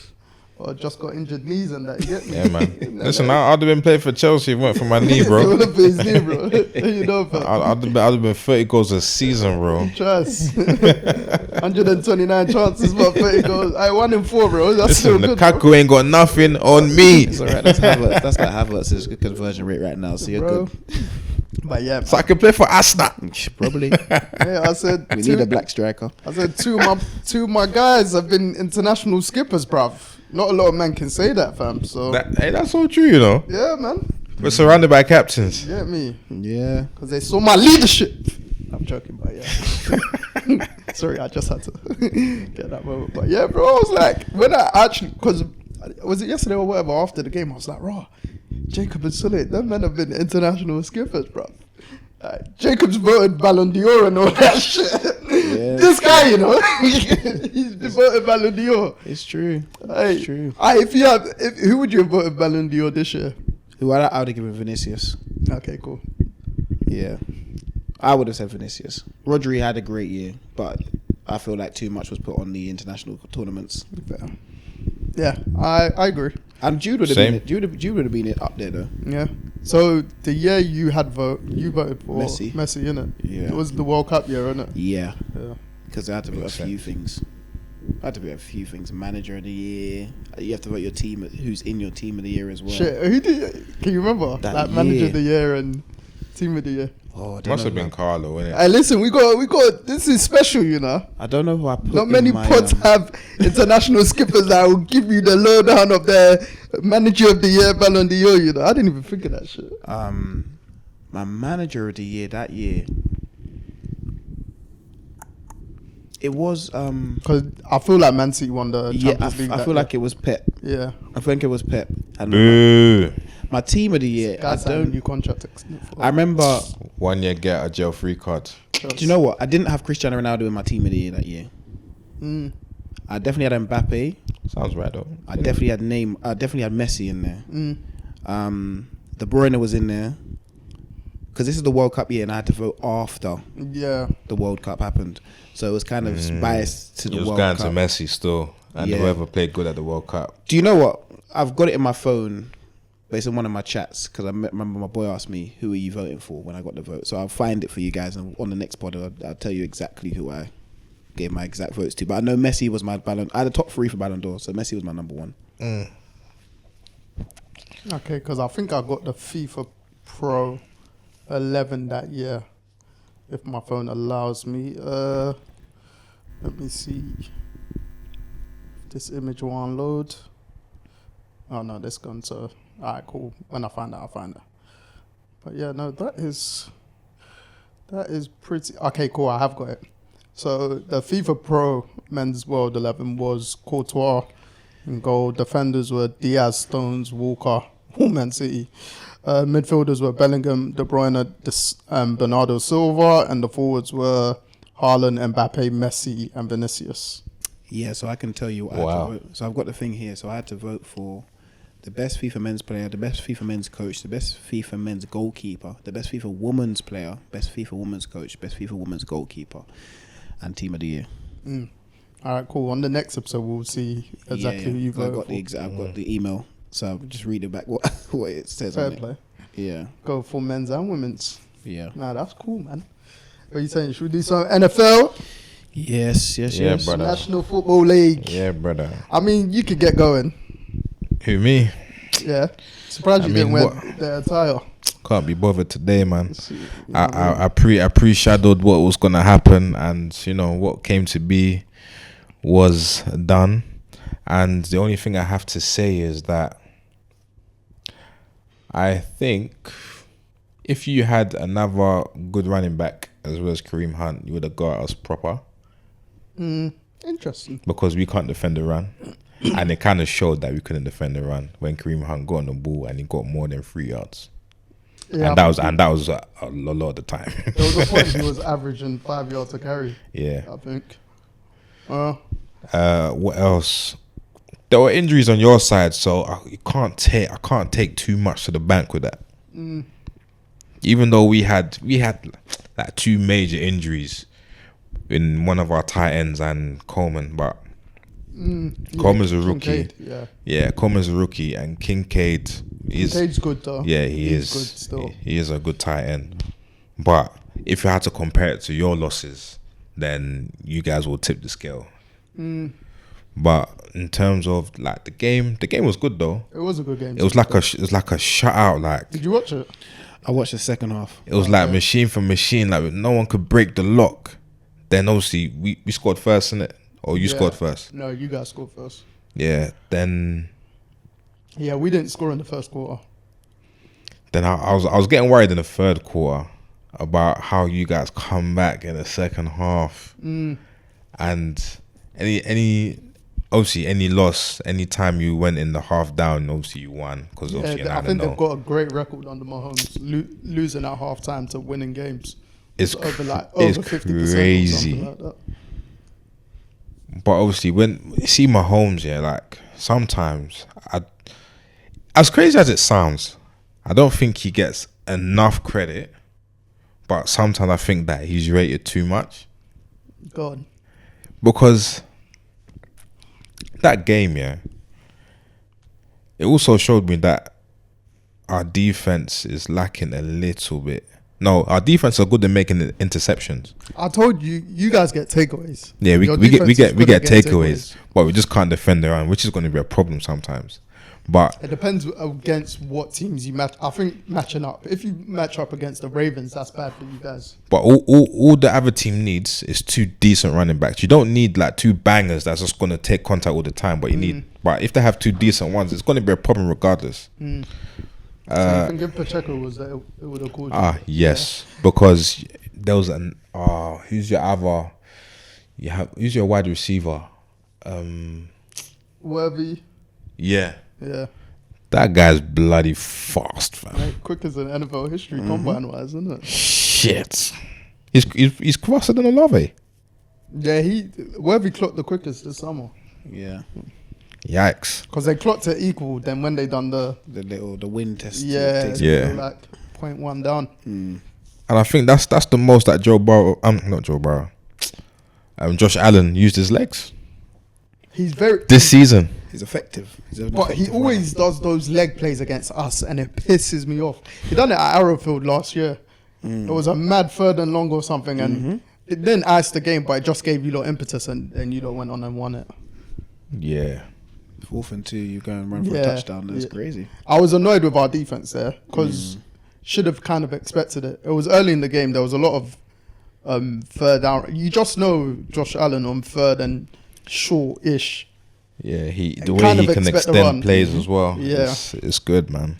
Or just got injured knees and that. You get me? Yeah, man. Listen, I'd have been playing for Chelsea if it weren't for my knee, bro. You would have been his knee, bro. You know, fam. I'd have been 30 goals a season, bro. Trust. 129 chances, but 30 goals. I 1 in 4, bro. That's Listen, so good. Lukaku ain't got nothing on me. It's alright. That's like Havertz's conversion rate right now, so you're good. But yeah, so I can play for Arsenal. Probably. Yeah, I said we need a black striker. I said two of my guys have been international skippers, bruv. Not a lot of men can say that, fam. So that's all true, you know. Yeah, man. We're surrounded by captains. You get me? Yeah. Because they saw my leadership. I'm joking, but yeah. Sorry, I just had to get that moment. But yeah, bro, I was like, when I actually, because was it yesterday or whatever, after the game, I was like, raw, Jacob and Sully, them men have been international skippers, bro. Jacob's voted Ballon d'Or and all that shit. Yeah. This guy, you know, he's voted Ballon d'Or. It's true. It's true. Who would you have voted Ballon d'Or this year? Who I would have given Vinicius. Okay, cool. Yeah, I would have said Vinicius. Rodri had a great year, but I feel like too much was put on the international tournaments. Yeah, I agree. And Jude would have been it. Jude would have been it up there though. Yeah. So the year you voted for Messi, innit? Yeah. It was the World Cup year, innit? Yeah. Yeah. Because I had to vote a few things. Manager of the year. You have to vote your team, who's in your team of the year as well. Shit, who did? Can you remember that manager of the year and team of the year? Oh, must have been Carlo, innit? Hey, listen, we got. This is special, you know. I don't know who I put. Not many pods have international skippers that will give you the lowdown of their manager of the year, Ballon d'Or. You know, I didn't even think of that shit. My manager of the year that year. It was because I feel like Man City won the Champions League. I feel like it was Pep. Yeah, I think it was Pep. My team of the year. Guys, I don't new contract. I remember 1 year get a jail free card. Do you know what? I didn't have Cristiano Ronaldo in my team of the year that year. I definitely had Mbappe. Sounds right though. I definitely had Messi in there. De Bruyne was in there. Because this is the World Cup year and I had to vote after the World Cup happened. So it was kind of biased to the World Cup. It was going to Messi still. And whoever played good at the World Cup. Do you know what? I've got it in my phone. But it's in one of my chats. Because I remember my boy asked me, who are you voting for when I got the vote? So I'll find it for you guys. And on the next pod, I'll tell you exactly who I gave my exact votes to. But I know Messi was my Ballon. I had the top 3 for Ballon d'Or. So Messi was my number 1. Okay, because I think I got the FIFA Pro 11 that year, if my phone allows me. Let me see. This image will unload. Oh no, this gone. So alright, cool. When I find it, I'll find it. But yeah, no, that is pretty okay. Cool, I have got it. So the FIFA Pro Men's World 11 was Courtois in goal. Defenders were Diaz, Stones, Walker, Man City. Midfielders were Bellingham, De Bruyne, Bernardo Silva, and the forwards were Haaland, Mbappe, Messi, and Vinicius. Yeah, so I can tell you what I had to vote. So I've got the thing here. So I had to vote for the best FIFA men's player, the best FIFA men's coach, the best FIFA men's goalkeeper, the best FIFA women's player, best FIFA women's coach, best FIFA women's goalkeeper, and team of the year. All right, cool. On the next episode, we'll see exactly who you voted for. I've got the email, so I'll just read it back what it says Fair on play. it. Yeah. Go for men's and women's. Yeah. Nah, that's cool, man. What are you saying? Should we do some NFL? Yes. Yeah, brother. National Football League. Yeah, brother. I mean, you could get going. Who, me? Yeah. Surprised you didn't wear the attire. Can't be bothered today, man. I pre-shadowed what was gonna happen, and what came to be was done. And the only thing I have to say is that I think if you had another good running back as well as Kareem Hunt, you would have got us proper. Interesting. Because we can't defend the run. And it kind of showed that we couldn't defend the run when Kareem Hunt got on the ball and he got more than 3 yards. Yeah, and that was a lot of the time. There was a point he was averaging 5 yards to carry. Yeah, I think. What else? There were injuries on your side, so I can't take too much to the bank with that. Even though we had like 2 major injuries in one of our tight ends and Coleman, but Coleman's a rookie. Kincaid, yeah, Coleman's a rookie, and Kincaid is. Kincaid's good though. Yeah, he's good still. He is a good tight end. But if you had to compare it to your losses, then you guys will tip the scale. But in terms of like the game was good though. It was a good game. It was like a shutout. Like, did you watch it? I watched the second half. It was like machine for machine. Like no one could break the lock. Then obviously we scored first, innit? Or you scored first? No, you guys scored first. Yeah. Then. Yeah, we didn't score in the first quarter. Then I was getting worried in the third quarter about how you guys come back in the second half. And any loss, any time you went in the half down, obviously you won because obviously I think they've got a great record under Mahomes, losing at half time to winning games. It's over 50% crazy. Like that. But obviously, when you see Mahomes, like sometimes, as crazy as it sounds, I don't think he gets enough credit. But sometimes I think that he's rated too much. God. Because that game, it also showed me that our defense is lacking a little bit. No, our defense are good at making interceptions. I told you, you guys get takeaways. Yeah, we get takeaways, but we just can't defend the run, which is going to be a problem sometimes. But it depends against what teams you match. I think matching up. If you match up against the Ravens, that's bad for you guys. But all the other team needs is 2 decent running backs. You don't need like 2 bangers that's just going to take contact all the time. But you need. But if they have 2 decent ones, it's going to be a problem regardless. So you think if Pacheco was there, it would have called you? Yes, because there was who's your other? Who's your wide receiver? Worthy. Yeah. Yeah. That guy's bloody fast, fam. Like, quick as an NFL history, combine-wise, isn't it? Shit. He's faster than Olave. Yeah, Worthy clocked the quickest this summer. Yeah. Yikes. Because they clocked it equal. Then when they done the wind test, like 0.1 down. And I think that's the most that Josh Allen used his legs. He's very this season. He's effective. But he always does those leg plays against us, and it pisses me off. He done it at Arrowfield last year. It was a mad 3rd and long or something, and it didn't ice the game, but it just gave you lot impetus, and you lot went on and won it. Yeah. 4th and 2, you go and run for a touchdown. That's crazy. I was annoyed with our defense there because should have kind of expected it. It was early in the game. There was a lot of 3rd down. You just know Josh Allen on 3rd and short-ish. Yeah, the And way kind he of can expect the extend run. plays as well. Yeah. It's good, man.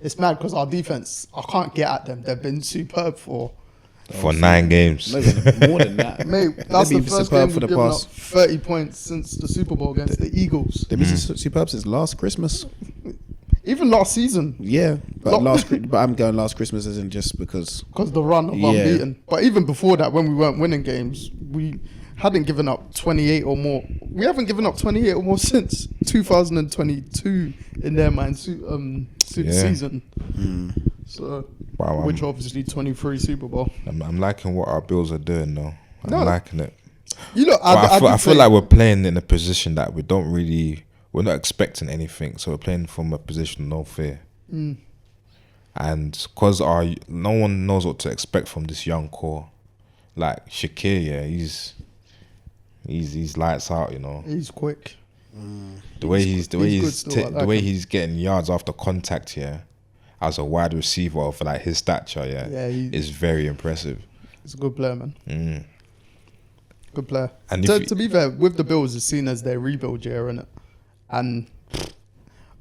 It's mad because our defense, I can't get at them. They've been superb for 9 games. No, even more than that. Mate, that's They've the been first superb game for we've the given past. up 30 points since the Super Bowl against the Eagles. They've been superb since last Christmas. Even last season, Yeah, but Lo- but I'm going last Christmas isn't just because. because the run of Yeah. unbeaten. But even before that, when we weren't winning games, we hadn't given up 28 or more. We haven't given up 28 or more since 2022 in their mind season. So, Wow, which obviously 23 Super Bowl. I'm liking what our Bills are doing, though. I'm No. liking it. You know, I feel like we're playing in a position that we're not expecting anything. So we're playing from a position of no fear. And because no one knows what to expect from this young core. Like Shakir, yeah, he's lights out, you know. He's quick. The way he's good still, I like him. he's getting yards after contact here, as a wide receiver for like his stature, is very impressive. He's a good player, man. Good player. And To be fair, with the Bills, it's seen as their rebuild year, innit? And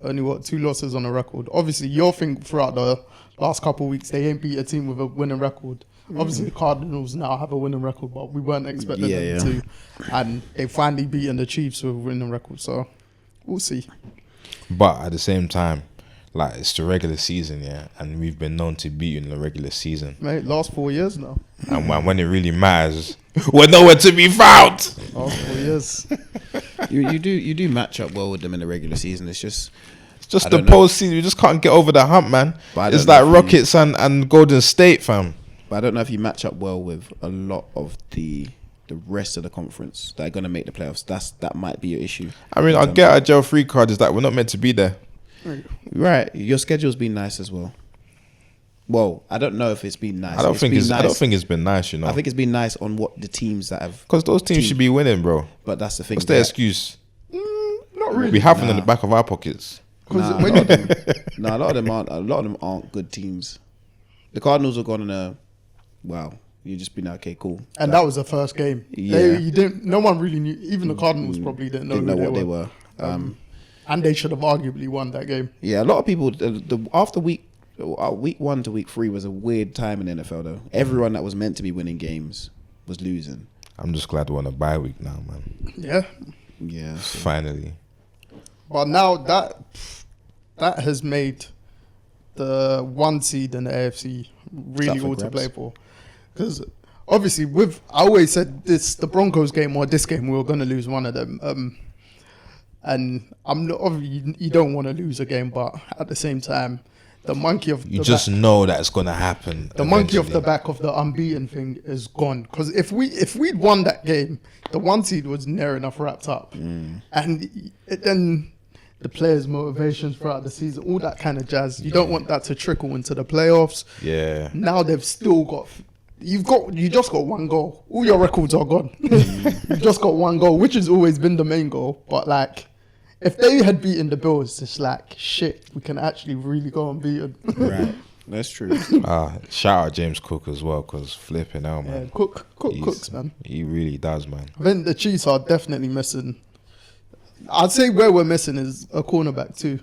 only 2 losses on a record. Obviously, you'll think throughout the last couple of weeks they ain't beat a team with a winning record. Obviously, the Cardinals now have a winning record, but we weren't expecting them to. And they finally beaten the Chiefs with a winning record, so we'll see. But at the same time, like, it's the regular season, yeah, and we've been known to beat in the regular season. Mate, last 4 years now. And when it really matters, we're nowhere to be found. Last 4 years. You do match up well with them in the regular season. It's just The postseason, we just can't get over the hump, man. It's like Rockets and Golden State, fam. But I don't know if you match up well with a lot of the rest of the conference that are going to make the playoffs. That might be your issue. I mean, I get our jail free card is that we're not meant to be there. Right. Your schedule's been nice as well. Well, I don't know if it's been nice. I don't think it's been nice, you know. I think it's been nice on what the teams that have. Because those teams should be winning, bro. But that's the thing. What's their excuse? Not really. We have them in the back of our pockets. A lot of them aren't good teams. The Cardinals have gone on a. Wow. You just been okay, cool. And that was the first game. Yeah. No one really knew. Even the Cardinals probably didn't know what they were. And they should have arguably won that game. Yeah, a lot of people. After week 1 to week 3 was a weird time in the NFL though. Everyone that was meant to be winning games was losing. I'm just glad we're on a bye week now, man. Yeah. Yeah. So. Finally. But now that has made the 1 seed in the AFC really all to play for. Because obviously, I always said the Broncos game or this game, we were going to lose one of them. And I'm not, obviously, you don't want to lose a game, but at the same time, the monkey of you just know that it's going to happen. The monkey off the back of the unbeaten thing is gone. Because if we'd won that game, the 1 seed was near enough wrapped up, and then the players' motivations throughout the season, all that kind of jazz. You don't want that to trickle into the playoffs. Yeah. Now they've still got. You just got 1 goal. All your records are gone. You've just got 1 goal, which has always been the main goal. But like, if they had beaten the Bills, it's like shit. We can actually really go unbeaten. Right, that's true. Shout out James Cook as well, because flipping out, man. Yeah, Cooks, man. He really does, man. I think the Chiefs are definitely missing. I'd say where we're missing is a cornerback too,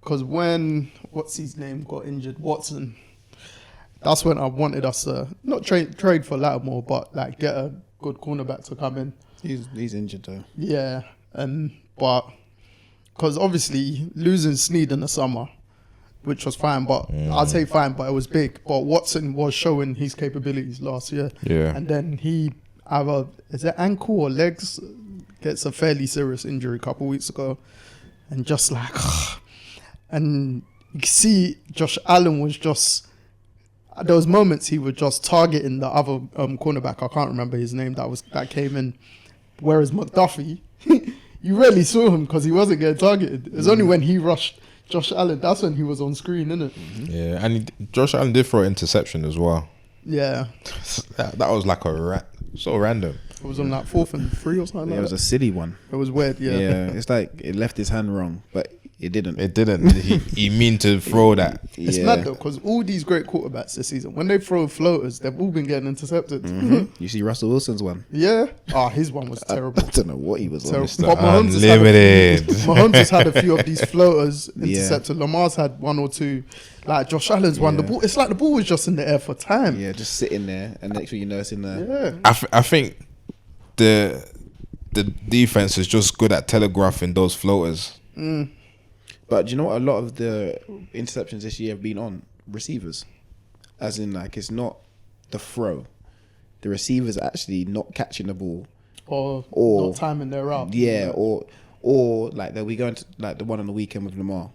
because when what's his name got injured, Watson. That's when I wanted us to not trade for Lattimore, but like get a good cornerback to come in. He's injured though. Yeah, but because obviously losing Snead in the summer, which was fine, but I'd say fine, but it was big. But Watson was showing his capabilities last year. Yeah. And then he either, is it ankle or legs, gets a fairly serious injury a couple of weeks ago. And just like, and you can see Josh Allen was just, there was moments he was just targeting the other cornerback. I can't remember his name that came in. Whereas McDuffie, you rarely saw him because he wasn't getting targeted. It was only when he rushed Josh Allen, that's when he was on screen, innit? Yeah, and Josh Allen did throw an interception as well. Yeah. that was like so random. It was on like 4th and 3 or something. Yeah, it was a silly one. It was weird, yeah. Yeah, it's like it left his hand wrong, but It didn't. It didn't. He mean to throw that. It's mad though, because all these great quarterbacks this season, when they throw floaters, they've all been getting intercepted. You see Russell Wilson's one? Yeah. His one was terrible. I don't know what he was on. But Mahomes has had a few of these floaters intercepted. Lamar's had one or two. Like Josh Allen's one. The ball, it's like the ball was just in the air for time. Yeah, just sitting there, and next thing you know, it's in there. Yeah. I think the defense is just good at telegraphing those floaters. But do you know what? A lot of the interceptions this year have been on receivers, as in like it's not the throw. The receivers are actually not catching the ball, or not timing their route. Yeah, or like they'll be going to like the one on the weekend with Lamar.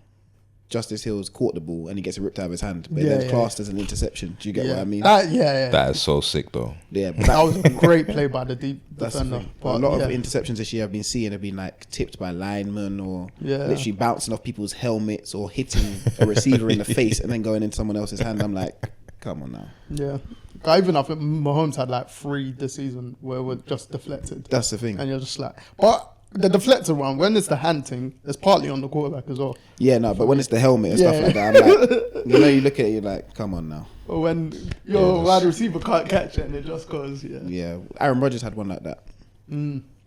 Justice Hills caught the ball and he gets it ripped out of his hand, but then classed as an interception. Do you get what I mean? That is so sick though. Yeah, but that was a great play by the defender. But a lot of interceptions this year I've been seeing have been like tipped by linemen or literally bouncing off people's helmets or hitting a receiver in the face and then going into someone else's hand. I'm like, come on now. Yeah. I think Mahomes had like 3 this season where were just deflected. That's the thing. And you're just like, but the deflected one, when it's the hand thing, it's partly on the quarterback as well. Yeah, no, but when it's the helmet and stuff like that, I'm like, you look at it, you're like, come on now. Or when your wide receiver can't catch it and it just goes, Yeah, Aaron Rodgers had one like that.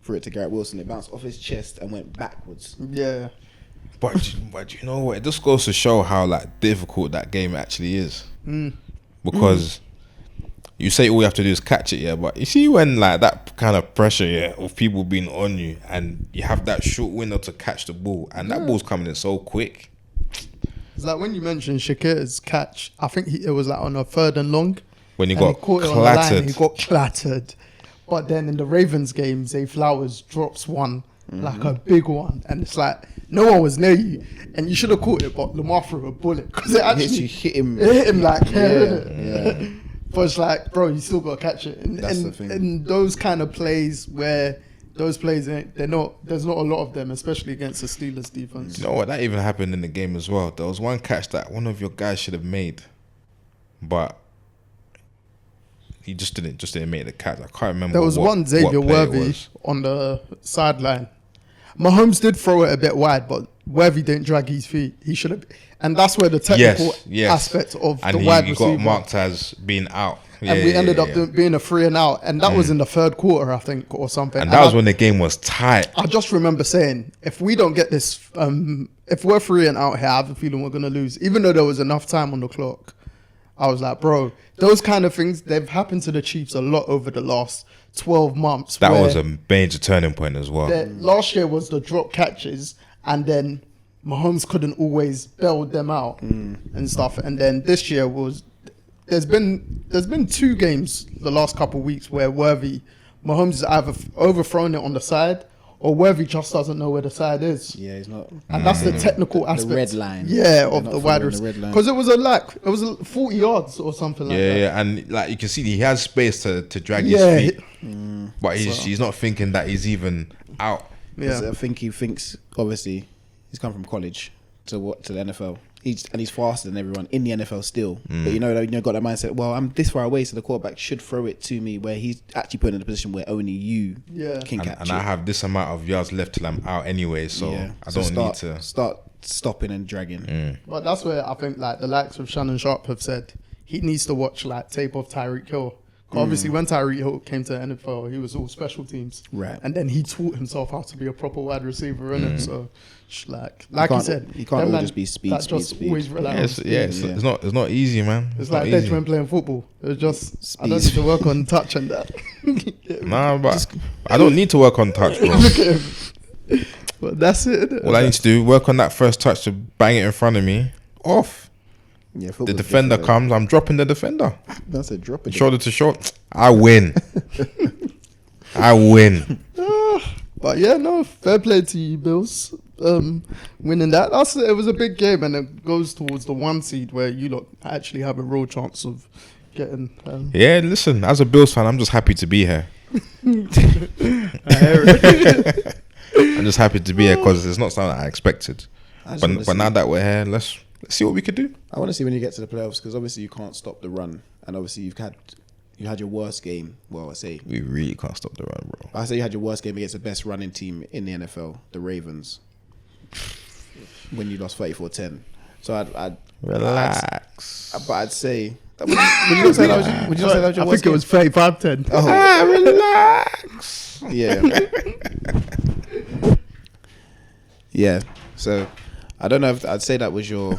For it to Garrett Wilson, it bounced off his chest and went backwards. Yeah. But you know what? It just goes to show how like difficult that game actually is. Because you say all you have to do is catch it, but you see when like that kind of pressure, of people being on you, and you have that short window to catch the ball, and that ball's coming in so quick. It's like when you mentioned Shakir's catch, I think it was like on a 3rd and long. When he got clattered. He got clattered. But then in the Ravens game, Zay Flowers drops one, like a big one, and it's like no one was near you, and you should have caught it, but Lamar threw a bullet because it actually hit him. It hit him like here. But it's like, bro, you still got to catch it. And, That's the thing. And those kind of plays where those plays, there's not a lot of them, especially against the Steelers defense. You know what? That even happened in the game as well. There was one catch that one of your guys should have made, but he just didn't make the catch. I can't remember. There was one Xavier Worthy on the sideline. Mahomes did throw it a bit wide, but Worthy didn't drag his feet. He should have, and that's where the technical aspect of the wide receiver. And he got marked as being out. And we ended up being a 3 and out, and that was in the 3rd quarter, I think, or something. And that was when the game was tight. I just remember saying, if we don't get this, if we're 3 and out here, I have a feeling we're going to lose. Even though there was enough time on the clock, I was like, bro, those kind of things, they've happened to the Chiefs a lot over the last 12 months. That was a major turning point as well. Last year was the drop catches, and then Mahomes couldn't always bail them out and stuff. And then this year was, there's been 2 games the last couple of weeks where Mahomes is either overthrown it on the side, or Worthy just doesn't know where the side is. Yeah, he's not. And that's the technical aspect. The red line. Yeah, of the wide receiver. Because it was 40 yards or something like that. Yeah, and like you can see, he has space to drag his feet. But he's not thinking that he's even out. Yeah, I think he thinks, obviously, he's come from college to the NFL. He's faster than everyone in the NFL still. But got that mindset, well, I'm this far away, so the quarterback should throw it to me, where he's actually put in a position where only you can catch it. And I have this amount of yards left till I'm out anyway, so I don't need to start stopping and dragging. But that's where I think like the likes of Shannon Sharp have said he needs to watch like tape of Tyreek Hill. Obviously, when Tyreek Hill came to the NFL, he was all special teams, right? And then he taught himself how to be a proper wide receiver, innit? So, like you said, he can't all just be speed. Always rely on speed. It's not easy, man. It's like Deji when playing football. It's just speed. I don't need to work on touch and that. Nah, but I don't need to work on touch, bro. Look at him. But that's it. All I need to do work on that first touch to bang it in front of me. Off. Yeah, the defender comes, I'm dropping the defender. That's a drop. Shoulder to shoulder. I win. I win. But yeah, no, fair play to you, Bills. Winning that. It was a big game, and it goes towards the 1 seed where you lot actually have a real chance of getting. Yeah, listen, as a Bills fan, I'm just happy to be here. I hear it. I'm just happy to be here because it's not something I expected. But now that we're here, let's see what we could do. I want to see when you get to the playoffs, because obviously you can't stop the run, and obviously you had your worst game. Well, I say we really can't stop the run, bro. I say you had your worst game against the best running team in the NFL, the Ravens. when you lost 34-10. So I'd Relax. but I'd say. Would you not say that was? Would you not say that was your I worst think it was 35-10. Oh. Relax. Yeah. Yeah. So I don't know if I'd say that was your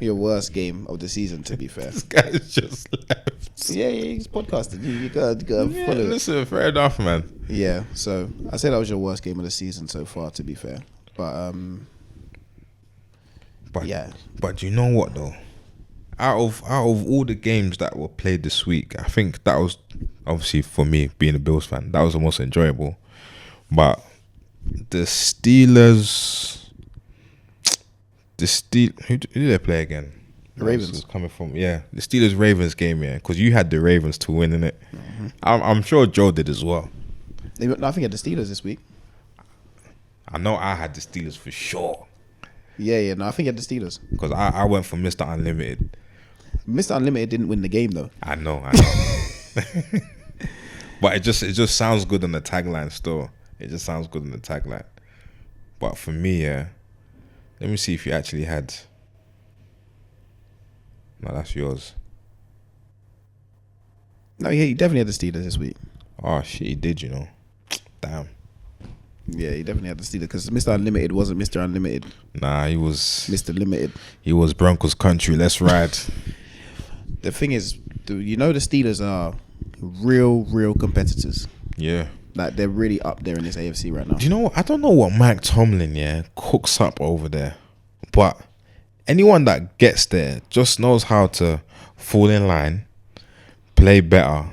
worst game of the season. To be fair, This guy's just left. yeah, he's podcasting. You gotta follow it. Listen, fair enough, man. Yeah. So I'd say that was your worst game of the season so far. To be fair, but yeah. But you know what though? Out of all the games that were played this week, I think that was obviously for me being a Bills fan, that was the most enjoyable. But the Steelers, who did they play again? The Ravens. Coming from the Steelers Ravens game, yeah, because you had the Ravens to win, innit? Mm-hmm. I'm sure Joe did as well. I think I had the Steelers this week. I know I had the Steelers for sure. Yeah. No, I think you had the Steelers Because I went for Mr. Unlimited. Mr. Unlimited didn't win the game though. I know. But it just sounds good on the tagline still. It just sounds good on the tagline. But for me, yeah, let me see if you actually had. No, that's yours. No, yeah, you definitely had the Steelers this week. Oh shit, he did, you know. Damn. Yeah, he definitely had the Steelers because Mr. Unlimited wasn't Mr. Unlimited. Nah, he was Mr. Limited. He was Broncos country. Let's ride. The thing is, you know, the Steelers are real competitors. Yeah. Like, they're really up there in this AFC right now. Do you know what? I don't know what Mike Tomlin, cooks up over there. But anyone that gets there just knows how to fall in line, play better,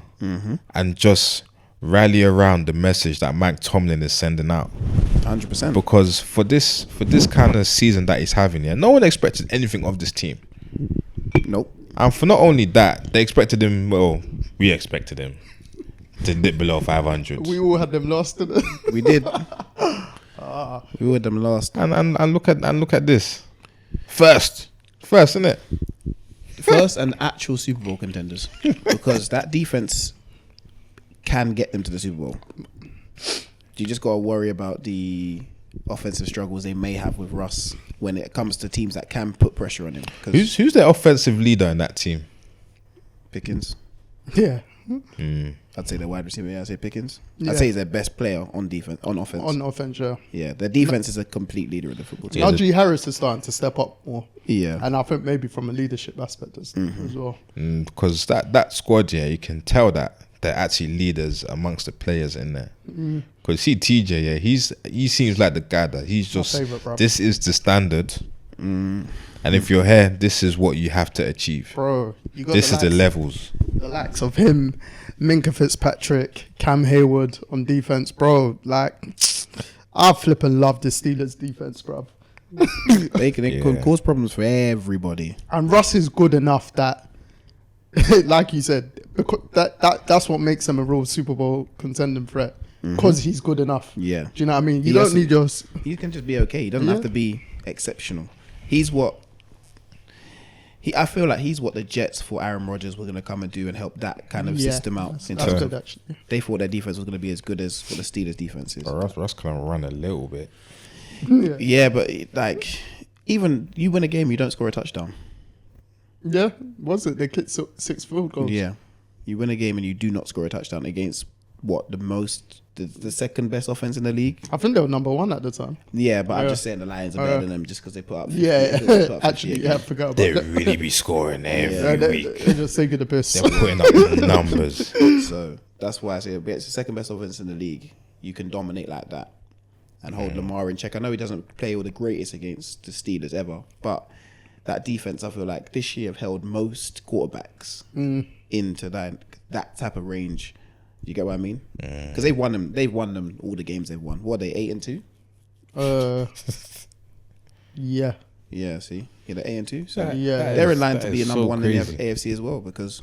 and just rally around the message that Mike Tomlin is sending out. 100%. Because for this kind of season that he's having, no one expected anything of this team. Nope. And for not only that, they expected him, we expected him to dip below 500. We all had them lost, didn't We did. We had them last. And look at this. First, isn't it? First and actual Super Bowl contenders. Because that defense can get them to the Super Bowl. You just got to worry about the offensive struggles they may have with Russ when it comes to teams that can put pressure on him. Who's their offensive leader in that team? Pickens. Yeah. I'd say their wide receiver. Yeah, I'd say Pickens. Yeah. I'd say he's their best player on offense. On offense, yeah. Yeah, their defense is a complete leader of the football team. Najee Harris is starting to step up more. Yeah. And I think maybe from a leadership aspect as well. Because that squad, you can tell that they're actually leaders amongst the players in there. Because see TJ, he seems like the guy that he's just, this is the standard. And if you're here, this is what you have to achieve. Bro, you got this is the levels. The likes of him, Minka Fitzpatrick, Cam Hayward on defense, bro. Like, I flipping love the Steelers defense, bro. They can cause problems for everybody. And Russ is good enough that, like you said, because that's what makes him a real Super Bowl contending threat. Because he's good enough. Yeah. Do you know what I mean? You don't need your... He can just be okay. He doesn't have to be exceptional. I feel like he's what the Jets for Aaron Rodgers were going to come and do and help that kind of system out. That's good, actually. They thought their defense was going to be as good as what the Steelers' defense is. Russ can run a little bit. Yeah, but like, even you win a game, you don't score a touchdown. Yeah, was it? They kicked 6 field goals. Yeah, you win a game and you do not score a touchdown against what the second best offense in the league. I think they were number 1 at the time. Yeah, but I'm just saying the Lions are better than them just because they put up. 50, actually, I forgot about they that. They really be scoring every week. They're just taking the piss. They're putting up numbers. So that's why I say it's the second best offense in the league. You can dominate like that and hold Lamar in check. I know he doesn't play all the greatest against the Steelers ever, but that defense, I feel like this year have held most quarterbacks into that type of range. You get what I mean? Because they've won them all the games they've won. What are they, 8-2? Yeah. Yeah, see? Yeah, they're 8-2. So they're in line to be a number one in the crazy. AFC as well, because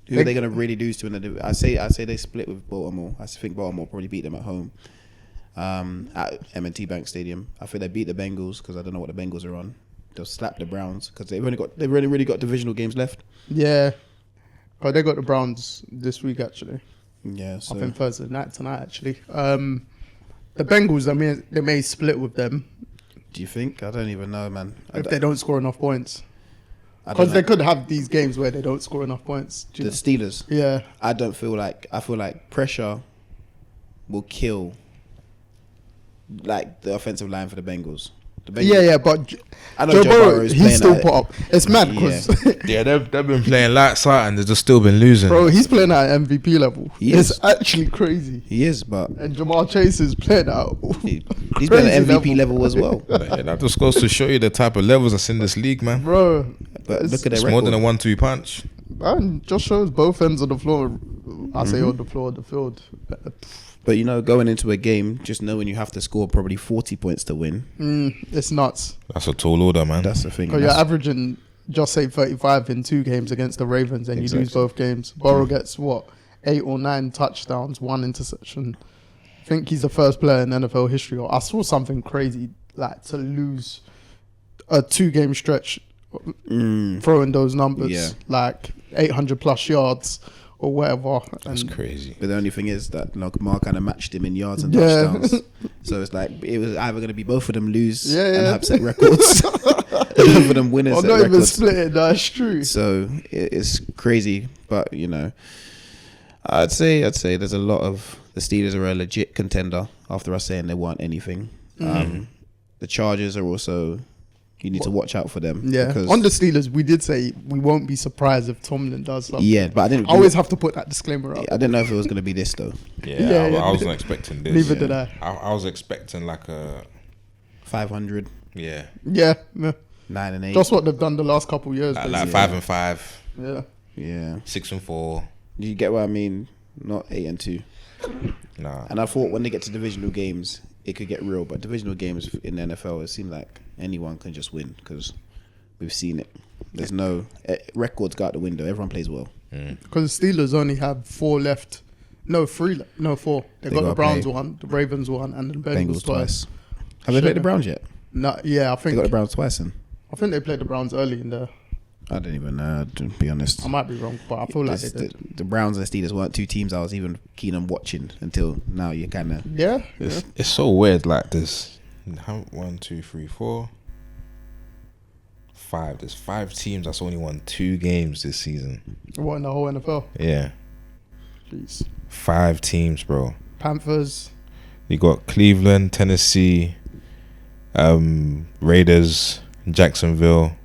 who are they going to really lose to in the... I say they split with Baltimore. I think Baltimore probably beat them at home at M&T Bank Stadium. I think they beat the Bengals because I don't know what the Bengals are on. They'll slap the Browns because they've only really got divisional games left. Yeah. But they got the Browns this week, actually. Yeah, so... I think Thursday night tonight, actually. The Bengals, I mean, they may split with them. Do you think? I don't even know, man. If they don't score enough points. Because they could have these games where they don't score enough points. The Steelers? Yeah. I feel like pressure will kill like the offensive line for the Bengals. Yeah, but I know Joe Burrow he's still put up. It's mad because they've been playing lights out and they've just still been losing. Bro, he's playing at MVP level. It's actually crazy. He is, but and Jamar Chase is playing out. He's been at MVP level as well. Yeah, that just goes to show you the type of levels that's in this league, man. Bro, but look at their it's record. more than a 1-2 punch. And just shows both ends of the floor. I say on the floor of the field. But going into a game, just knowing you have to score probably 40 points to win. It's nuts. That's a tall order, man. That's the thing. Because you're averaging just say 35 in 2 games against the Ravens and you lose both games. Burrow gets 8 or 9 touchdowns, 1 interception. I think he's the first player in NFL history. Or I saw something crazy like to lose a 2-game stretch throwing those numbers, like 800 plus yards or whatever. That's crazy. But the only thing is that Lamar kind of matched him in yards and touchdowns. So it's like it was either going to be both of them lose and have set records, both of them winners. Or set not records. even split it. That's true. So it's crazy, but I'd say there's a lot of the Steelers are a legit contender after us saying they weren't anything. The Chargers are also. You need to watch out for them. Yeah. On the Steelers, we did say we won't be surprised if Tomlin does something. Yeah, but I always have to put that disclaimer out. I didn't know if it was going to be this though. I wasn't expecting this. Neither did I. I was expecting like a 500. Yeah. 9-8. That's what they've done the last couple of years. Like 5-5. Yeah. 6-4. You get what I mean? Not 8-2. Nah. And I thought when they get to divisional games, it could get real. But divisional games in the NFL, it seems like anyone can just win because we've seen it. There's no records go out the window. Everyone plays well. Because the Steelers only have 4 left. No, 3 left. No, 4. They got the Browns one, the Ravens one, and the Bengals twice. Have they played the Browns yet? No, yeah, I think they got the Browns twice. Then I think they played the Browns early in the. I don't even know, to be honest. I might be wrong, but I feel like they did. The Browns and the Steelers weren't 2 teams I was even keen on watching until now. You kind of It's so weird. Like this, 1, 2, 3, 4, 5. There's 5 teams that's only won 2 games this season. What, in the whole NFL? Yeah. Jeez. 5 teams, bro. Panthers. You got Cleveland, Tennessee, Raiders, Jacksonville,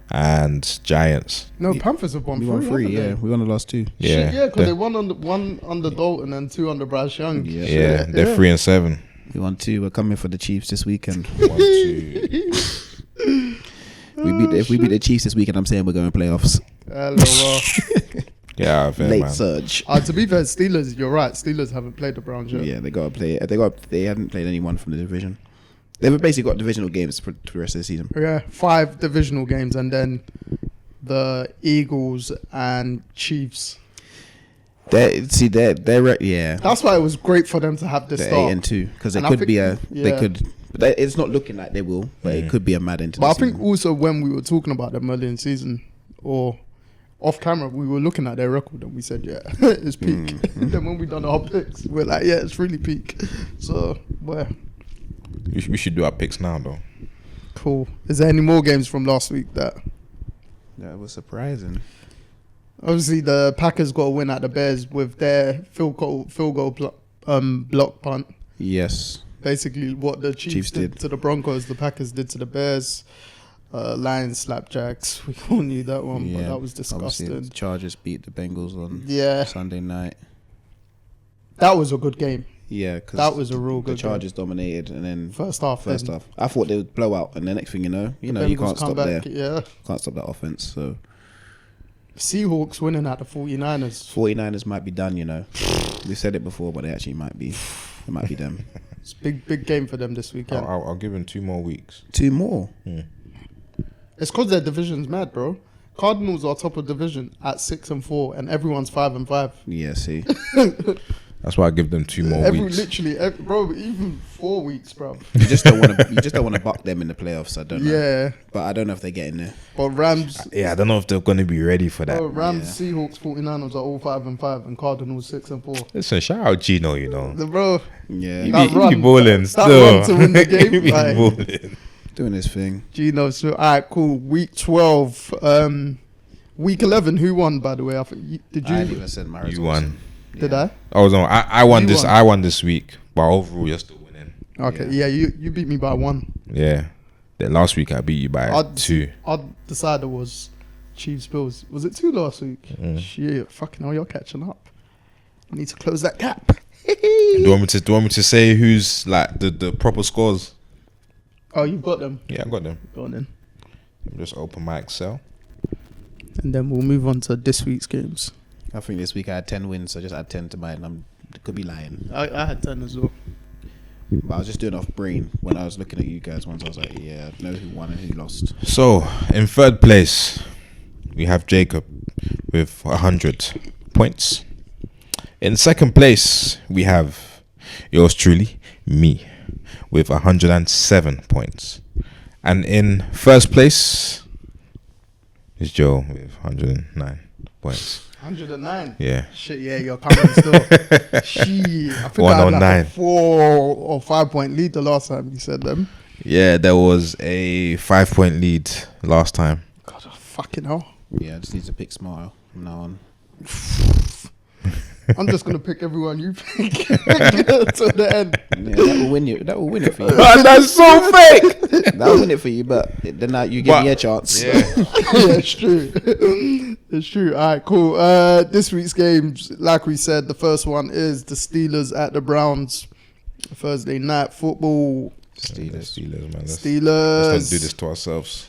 and Giants. No, Panthers have won 3. We won 3, yeah. We won the last 2. Yeah. Yeah, because they won one under Dalton and 2 under Bryce Young. Yeah, they're 3-7. We won 2. We're coming for the Chiefs this weekend. 1, 2. If we beat the Chiefs this weekend, I'm saying we're going playoffs. Yeah, fair, late man. surge. To be fair, Steelers, you're right. Steelers haven't played the Browns yet. Yeah, they got to play. They haven't played anyone from the division. They've basically got divisional games for the rest of the season. Yeah, 5 divisional games, and then the Eagles and Chiefs. They're That's why it was great for them to have this start. 8-2 because they could be they could. It's not looking like they will, but it could be a mad into. But I think also when we were talking about them early in season or off camera, we were looking at their record and we said, yeah, it's peak. Then when we done our picks, we're like, yeah, it's really peak. So, well, we should do our picks now, though. Cool. Is there any more games from last week that was surprising? Obviously, the Packers got a win at the Bears with their field goal block punt. Yes. Basically, what the Chiefs did to the Broncos, the Packers did to the Bears. Lions slapjacks. We all knew that one, but that was disgusting. The Chargers beat the Bengals on Sunday night. That was a good game. Yeah, because that was a real good. The Chargers dominated, and then first half. I thought they would blow out, and the next thing you know, you can't stop there. Yeah, can't stop that offense. So Seahawks winning at the 49ers. 49ers might be done. We said it before, but they actually might be. It might be them. It's a big game for them this weekend. I'll give them 2 more weeks. 2 more. It's because their division's mad, bro. Cardinals are top of division at 6-4, and everyone's 5-5. Yeah, see. That's why I give them 2 more weeks. Bro, even 4 weeks, bro. You just don't want to buck them in the playoffs. I don't know. Yeah, but I don't know if they're getting there. but Rams. Yeah, I don't know if they're going to be ready for that. Rams, Seahawks, 49ers are all 5-5, and Cardinals 6-4. Listen, shout out Gino, you know. Bro, Yeah, He That be run- balling that still. run to win the game, He be like- balling. doing his thing. Gino. So, all right, cool. Week 12. Week 11. Who won? By the way, I think did I didn't you? even send my You results. won. Did I? I was on. I won You this. won. I won this week, but overall you're still winning. Okay. Yeah, you beat me by 1. Yeah. Then last week I beat you by 2. Our decider was Chiefs Bills. Was it 2 last week? Mm. Shit, fucking hell, you're catching up. I need to close that gap. Do you want me to say who's like the proper scores? Oh, you've got them. Yeah, I got them. Go on then. Just open my Excel. And then we'll move on to this week's games. I think this week I had 10 wins, so I just add 10 to mine. I could be lying, I had 10 as well. but I was just doing off brain when I was looking at you guys once. I was like, yeah, I know who won and who lost. So in third place, we have Jacob with 100 points. In second place, we have yours truly, me, with 107 points. And in first place is Joe with 109 points. 109. Yeah. Shit, yeah, you're coming still. Shit. I think I had like 109. a 4 or 5 point lead the last time you said them. Yeah, there was a 5-point lead last time. God, fucking hell. Yeah, I just need to pick smarter from now on. I'm just going to pick everyone you pick to the end. Yeah, that will win you. That will win it for you. That's so fake. That will win it for you, but then you give me a chance. Yeah. Yeah, it's true. It's true. All right, cool. This week's games, like we said, the first one is the Steelers at the Browns. Thursday night football. Steelers, man. Let's Steelers. not do this to ourselves.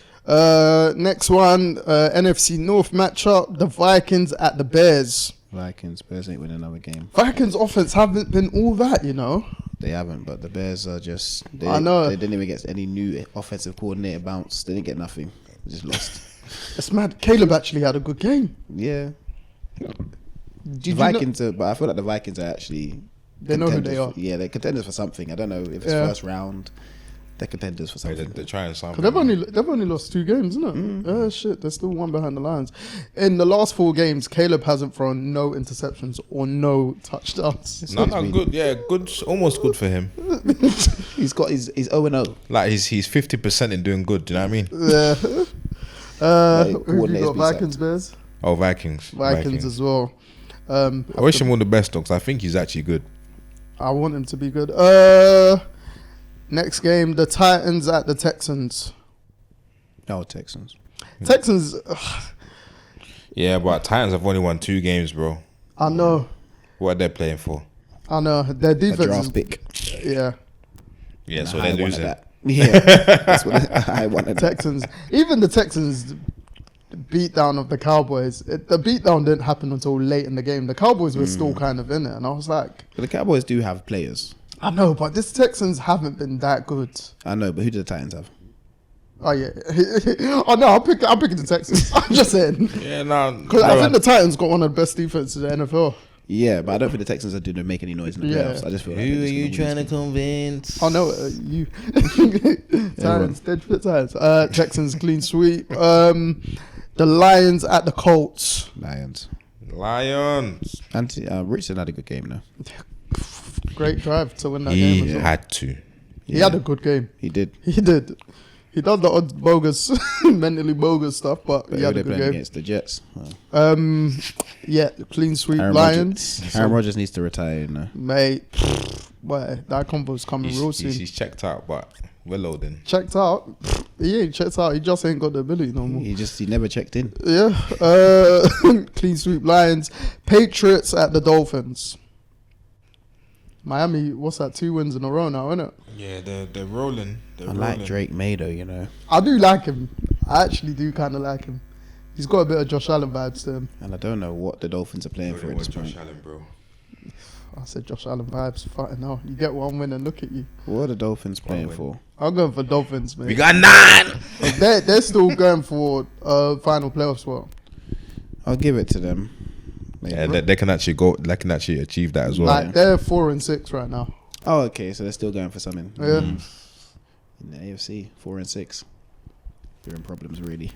Next one, NFC North matchup, the Vikings at the Bears. Vikings, Bears ain't winning another game. Vikings offense haven't been all that, you know. They haven't, but the Bears are just. I know. They didn't even get any new offensive coordinator bounce. They didn't get nothing. They just lost. It's mad. Caleb actually had a good game. Yeah. Did The you Vikings are, but I feel like the Vikings are actually. They know who they are. Yeah, they're contenders for something. I don't know if it's first round. They're contenders for something. They're trying something. They've only lost 2 games, isn't it? Shit, they're still 1 behind the Lions. In the last 4 games, Caleb hasn't thrown no interceptions or no touchdowns. No, good. Yeah, good. Almost good for him. He's 0-0. Like he's 50% in doing good. Do you know what I mean? Yeah. Who have you coordinators got? be Vikings, Bears? Oh, Vikings. Vikings as well. I wish him all the best, though, because I think he's actually good. I want him to be good. Next game, the Titans at the Texans. Oh, Texans. Texans, Yeah, but Titans have only won 2 games, bro. I know. What are they playing for? I know. Their A defense is... draft pick. Yeah. Yeah, so Nah, they're I wanted losing. that. Yeah, that's what I wanted. Texans. Even the Texans beatdown of the Cowboys. The beatdown didn't happen until late in the game. The Cowboys were still kind of in it. And I was like... But the Cowboys do have players. I know, but this Texans haven't been that good. I know, but who do the Titans have? Oh, yeah. Oh, no, I'm picking the Texans. I'm just saying. Yeah, no. Because I think the Titans got one of the best defenses in the NFL. Yeah, but I don't think the Texans are doing to make any noise in the Yeah. playoffs. I just feel Who like are they're just you gonna trying win to convince? Oh, no, you. Titans, dead fit Titans. Texans, clean sweep. The Lions at the Colts. this. Lions. Lions. And Richardson had a good game now. Great drive to win that game as He well. had to. He had a good game. He did. He did. He does the odd bogus, mentally bogus stuff, but But he had they a good playing game. against the Jets. Oh. Yeah, clean sweep Aaron Lions. Aaron Rodgers needs to retire, you know. Mate, boy, that combo's coming real soon. He's checked out, but we're loading. Checked out. He ain't checked out. He just ain't got the ability no more. He never checked in. Yeah. Clean sweep Lions. Patriots at the Dolphins. Miami, what's that? 2 wins in a row now, isn't it? Yeah, they're rolling. I like Drake May though, you know. I do like him. I actually do kind of like him. He's got a bit of Josh Allen vibes to him. And I don't know what the Dolphins are playing for at this point. Allen, bro. I said Josh Allen vibes. Fucking hell. You get 1 win and look at you. What are the Dolphins playing win. for? I'm going for Dolphins, man. We got 9. They're still going for final playoff spot. I'll give it to them. And they can actually go. They can actually achieve that as well. Like they're 4-6 right now. Oh, okay. So they're still going for something. Yeah. In the AFC, 4-6. They're in problems really.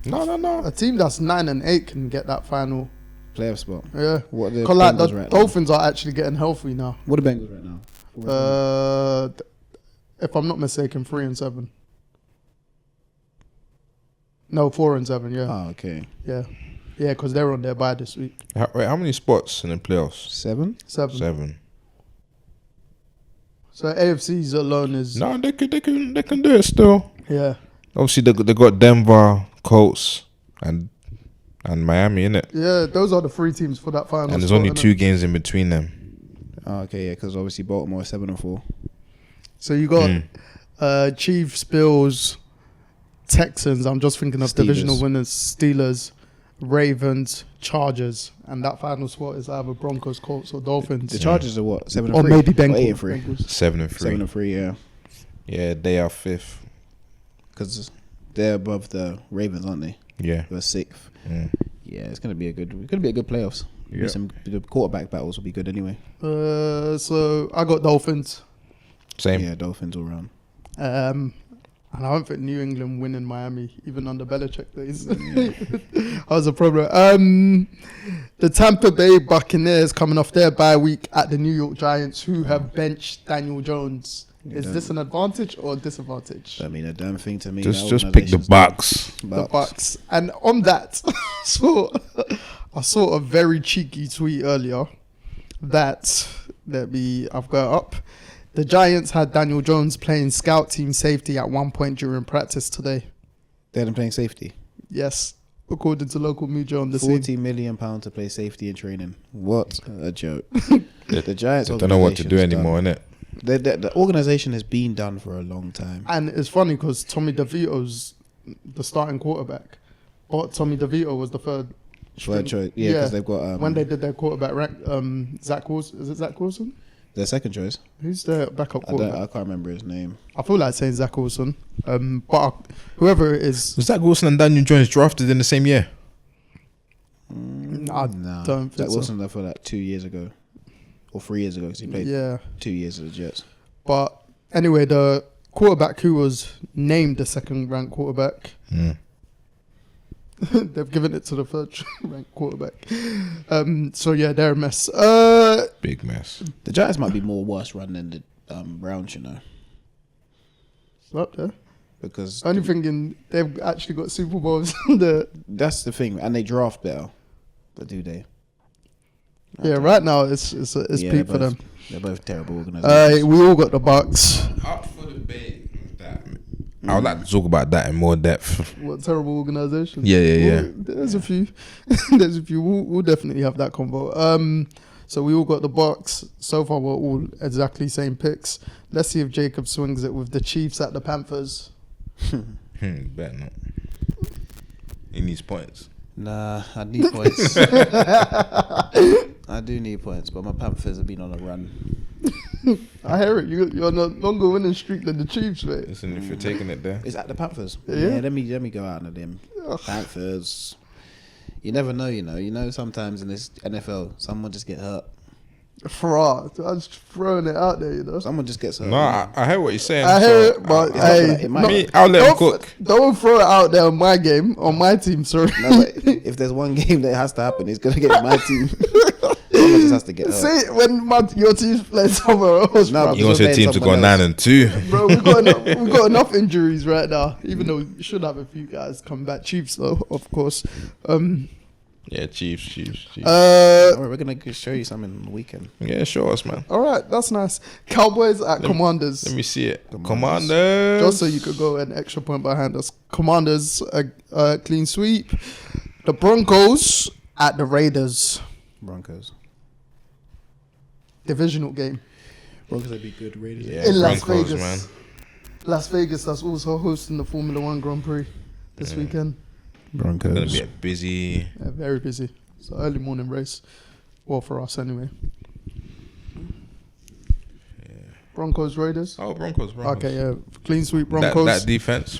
No. A team that's 9-8 can get that final Playoff spot. Yeah. What are the Because like the Bengals right Dolphins are actually getting healthy now. What are the Bengals right now? If I'm not mistaken, 3-7. No, 4-7. Yeah. Oh, okay. Yeah. Yeah, because they're on their bye this week. Wait, how many spots in the playoffs? 7? 7. So AFC's alone is No, they can do it still. yeah. Obviously, they got Denver, Colts, and Miami in it. Yeah, those are the 3 teams for that final. And there's spot, only innit? 2 games in between them. Oh, okay, yeah, because obviously Baltimore is 7-4. So you got Chiefs, Bills, Texans. I'm just thinking of Steelers. divisional winners: Steelers, Ravens, Chargers, and that final spot is either Broncos, Colts, or Dolphins. The Chargers are what? 7-3? Or maybe Bengals. 8-3. 7-3. 7-3, yeah. Yeah, they are 5th. Because they're above the Ravens, aren't they? Yeah. They're 6th. Mm. Yeah, it's gonna be a good playoffs. Yeah. The quarterback battles will be good anyway. So I got Dolphins. Same. Yeah, Dolphins all round. And I don't think New England winning Miami, even under Belichick days. That was a problem. The Tampa Bay Buccaneers coming off their bye week at the New York Giants, who have benched Daniel Jones. Is this an advantage or a disadvantage? I mean, a damn thing to me. Just pick the Bucks. The Bucks. And on that, I saw a very cheeky tweet earlier that I've got it up. The Giants had Daniel Jones playing scout team safety at one point during practice today. They had him playing safety. Yes, according to local media on the scene. £40 million to play safety in training. What a joke. The Giants They don't know what to do anymore, innit? The organization has been done for a long time. And it's funny because Tommy DeVito's the starting quarterback, but Tommy DeVito was the third choice. Yeah, because they've got when they did their quarterback rank, Zach Wilson. Is it Zach Wilson? their second choice. Who's their backup quarterback? I can't remember his name. I feel like saying Zach Wilson. But whoever it is, Was Zach Wilson and Daniel Jones drafted in the same year? I No. don't think Zach so. Wilson there for like 2 years ago or 3 years ago because he played 2 years at the Jets. But anyway, the quarterback who was named the second ranked quarterback, they've given it to the third ranked quarterback. So yeah, they're a mess. Big mess. The Giants might be more worse run than the Browns, you know, It's up there. because Only thinking they've actually got Super Bowls. that's the thing, and they draft better. But do they? Right now it's peak for them. They're both terrible organizations. We all got the Bucks. Up for debate with that. I would like to talk about that in more depth. What terrible organization? Yeah. There's a few. There's a few. We'll definitely have that convo. So we all got the Bucks. So far, we're all exactly same picks. Let's see if Jacob swings it with the Chiefs at the Panthers. Better not. He needs points. Nah, I need points. I do need points, but my Panthers have been on a run. I hear it. You're on a longer winning streak than the Chiefs, mate. Listen, if you're taking it there. Is that the Panthers? Yeah. Let me go out on them. Panthers. You never know, you know. You know, sometimes in this NFL, someone just get hurt. I'm just throwing it out there, you know. Someone just gets hurt. No, I hear what you're saying. I hear it, but I'll let him cook. Don't throw it out there on my game, on my team. Sorry. No, but if there's one game that has to happen, it's gonna get my team. Someone just has to get hurt. Say it when your team's playing somewhere else. No, bro. You want your team to go Someone else. 9-2? Bro, we've got enough injuries right now. Even though we should have a few guys come back. Chiefs, though, of course. Yeah, Chiefs. We're gonna show you something on the weekend. Yeah, show us, man. All right, that's nice. Cowboys at Commanders. Let me see it. Commanders. Commanders. Just so you could go an extra point behind us. Commanders, clean sweep. The Broncos at the Raiders. Broncos. Divisional game. Broncos would be good. Raiders. Yeah, In Las Broncos, Vegas. man. Las Vegas, that's also hosting the Formula One Grand Prix this weekend. Broncos. It's gonna be a busy. Yeah, very busy. It's an early morning race. Well, for us anyway. Broncos, Raiders. Oh, Broncos. Okay, yeah. Clean sweep, Broncos. That defense.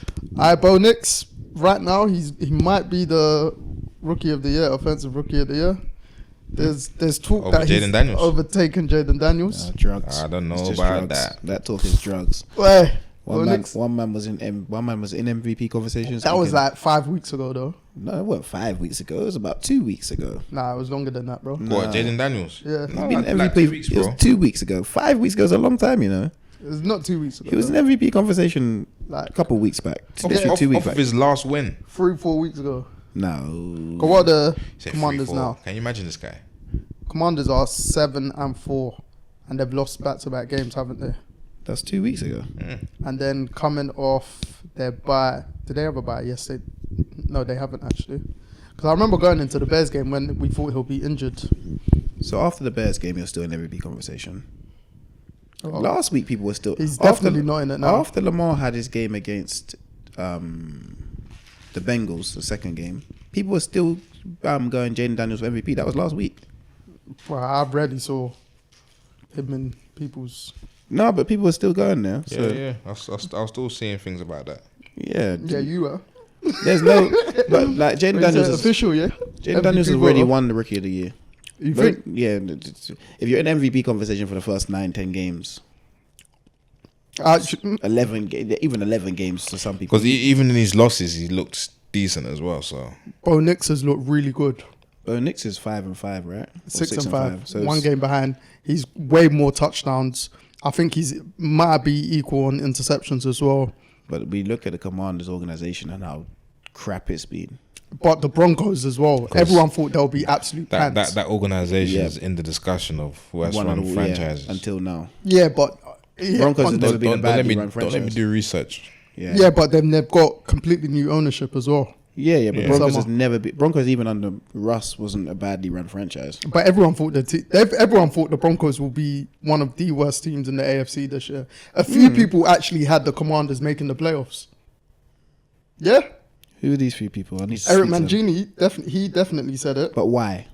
Bo Nix, right now, he might be the Rookie of the Year, Offensive Rookie of the Year. There's talk Over that Jayden he's Daniels? overtaken Jayden Daniels. Drugs. I don't know It's just about drugs. that. That talk is drugs. Where? One man was in MVP conversations. That was speaking- like 5 weeks ago, though. No, it wasn't 5 weeks ago. It was about 2 weeks ago. Nah, it was longer than that, bro. What, Jayden Daniels? Yeah. He's No, been like MVP. 2 weeks, It was bro. 2 weeks ago. 5 weeks ago is a long time, you know. It was not 2 weeks ago. He was in though. MVP conversation Like a couple of weeks back. Off, Literally off, 2 weeks off of back. his last win. 3-4 weeks ago. No. But what are the He said Commanders 3-4. now? Can you imagine this guy? Commanders are 7-4, and they've lost back-to-back games, haven't they? That's 2 weeks ago. And then coming off their bye, did they have a bye? Yes, no, they haven't actually. Because I remember going into the Bears game when we thought he'll be injured. So after the Bears game, you're still in MVP conversation. Oh. Last week, people were still. He's definitely not in it now. After Lamar had his game against the Bengals, the second game, people were still going Jayden Daniels for MVP. That was last week. Well, I rarely saw him in people's. No, but people were still going there. So, Yeah. I was still seeing things about that. yeah. Yeah, you were. There's no, but like Jayden Is Daniels it is official, yeah. Jayden Daniels has MVP already voter. won the Rookie of the Year. You But, think? yeah, if you're in MVP conversation for the first 9-10 games, Actually, 11 games to some people. Because even in his losses, he looked decent as well. So Bo Nix has looked really good. Bo Nix is 5-5, right? Or 6-5. So One it's- game behind. He's way more touchdowns. I think he's might be equal on interceptions as well. But we look at the Commanders organization and how crap it's been. But the Broncos as well. Everyone thought they'll be absolute pants. that organization Yeah. is in the discussion of worst One run of the- franchises. until now. Yeah, but Broncos has never Don't, been a don't let badly me run don't let me franchise. do research. yeah, but then they've got completely new ownership as well. Yeah, but Yeah. Broncos has Summer. never been. Broncos even under Russ wasn't a badly run franchise. But everyone thought everyone thought the Broncos will be one of the worst teams in the AFC this year. A few people actually had the Commanders making the playoffs. Yeah, Who are these few people? I need to Eric speak to them. Mangini he definitely said it. But why?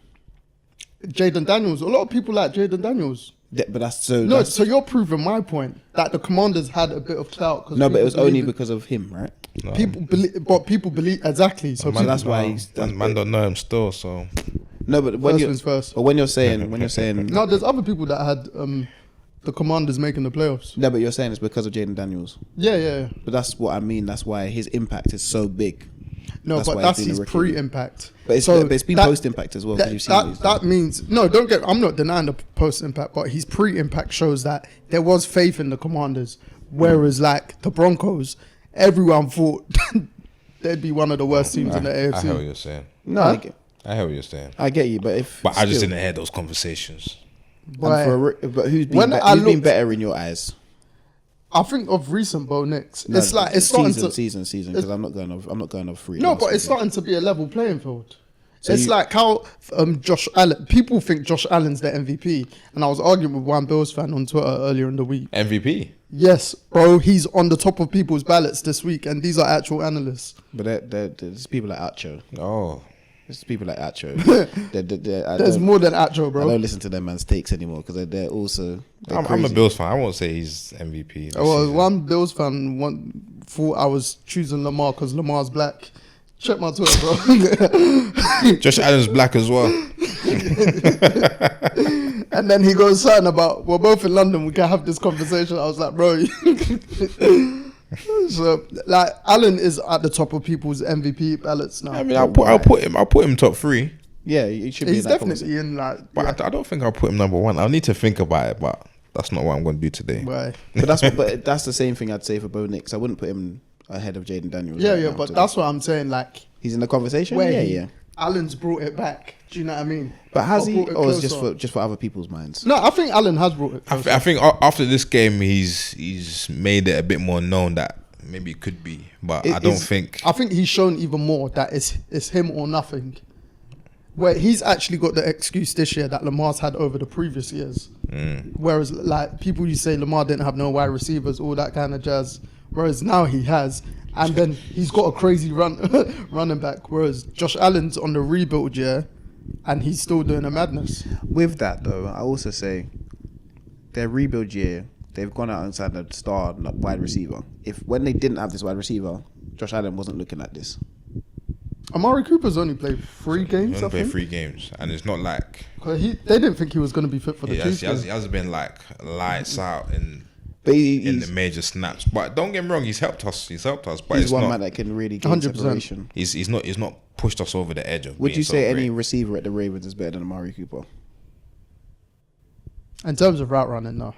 Jayden Daniels, a lot of people like Jayden Daniels. But that's so. No, that's, so you're proving my point that the Commanders had a bit of clout. no, but it was people only believe because of him, right? No. people believe exactly. So So people, that's why he's. man don't know him still. So No, but when first you things first. but when you're saying No, there's other people that had the Commanders making the playoffs. no, but you're saying it's because of Jayden Daniels. Yeah. But that's what I mean. That's why his impact is so big. No, That's but why that's he's been a his rookie. pre-impact. But it's been post-impact as well. 'cause you've seen these That means no. Don't get. I'm not denying the post-impact, but his pre-impact shows that there was faith in the Commanders. Whereas, like the Broncos, everyone thought they'd be one of the worst teams in the I hear what AFC. you're saying. No, Huh? I hear what you're saying. I get you, but if But I just still- didn't hear those conversations. But but who's When been, I who's been looked- better in your eyes? I think of recent Bo Nix. No, It's starting to season because I'm not going off free. no, last but it's season. starting to be a level playing field. So it's you- like how Josh Allen. People think Josh Allen's the MVP, and I was arguing with one Bills fan on Twitter earlier in the week. MVP. Yes, bro, he's on the top of people's ballots this week, and these are actual analysts. But there's people like Acho. Oh, There's people like Acho. There's more than Acho, I bro. don't listen to them man's takes anymore because they're also. They're I'm a crazy. Bills fan. I won't say he's MVP. this Well, season. one Bills fan thought I was choosing Lamar because Lamar's black. Check my Twitter, bro. Josh Allen's black as well. And then he goes something about, we're both in London, we can have this conversation. I was like, bro. So, like, Allen is at the top of people's MVP ballots now. I mean, I'll put him top 3. Yeah, you should be. He's in that definitely in, like, But I don't think I'll put him number 1. I'll need to think about it, but that's not what I'm going to do today. right. But that's the same thing I'd say for Bo Nix. I wouldn't put him ahead of Jayden Daniels. Yeah, right yeah, now but today. that's what I'm saying. Like, he's in the conversation. where Yeah. Allen's brought it back. Do you know what I mean? But has Or he, brought it or is it closer. just for other people's minds? No, I think Allen has brought it. I closer. think after this game, he's made it a bit more known that maybe it could be, but I don't think. I think he's shown even more that it's him or nothing. Where he's actually got the excuse this year that Lamar's had over the previous years. Whereas, like, people used to say Lamar didn't have no wide receivers, all that kind of jazz. Whereas now he has. And then he's got a crazy running back. Whereas Josh Allen's on the rebuild year and he's still doing a madness. With that though, I also say their rebuild year, they've gone out inside the star wide receiver. If when they didn't have this wide receiver, Josh Allen wasn't looking at this. Amari Cooper's only played 3 games. He only I played think. 3 games, and it's not like 'Cause they didn't think he was going to be fit for the Chiefs. he hasn't been like lights out in But the major snaps. But don't get me wrong, he's helped us. But he's it's one not, man that can really gain 100%. separation. He's not pushed us over the edge of. Would being you so say great. any receiver at the Ravens is better than Amari Cooper? In terms of route running, no.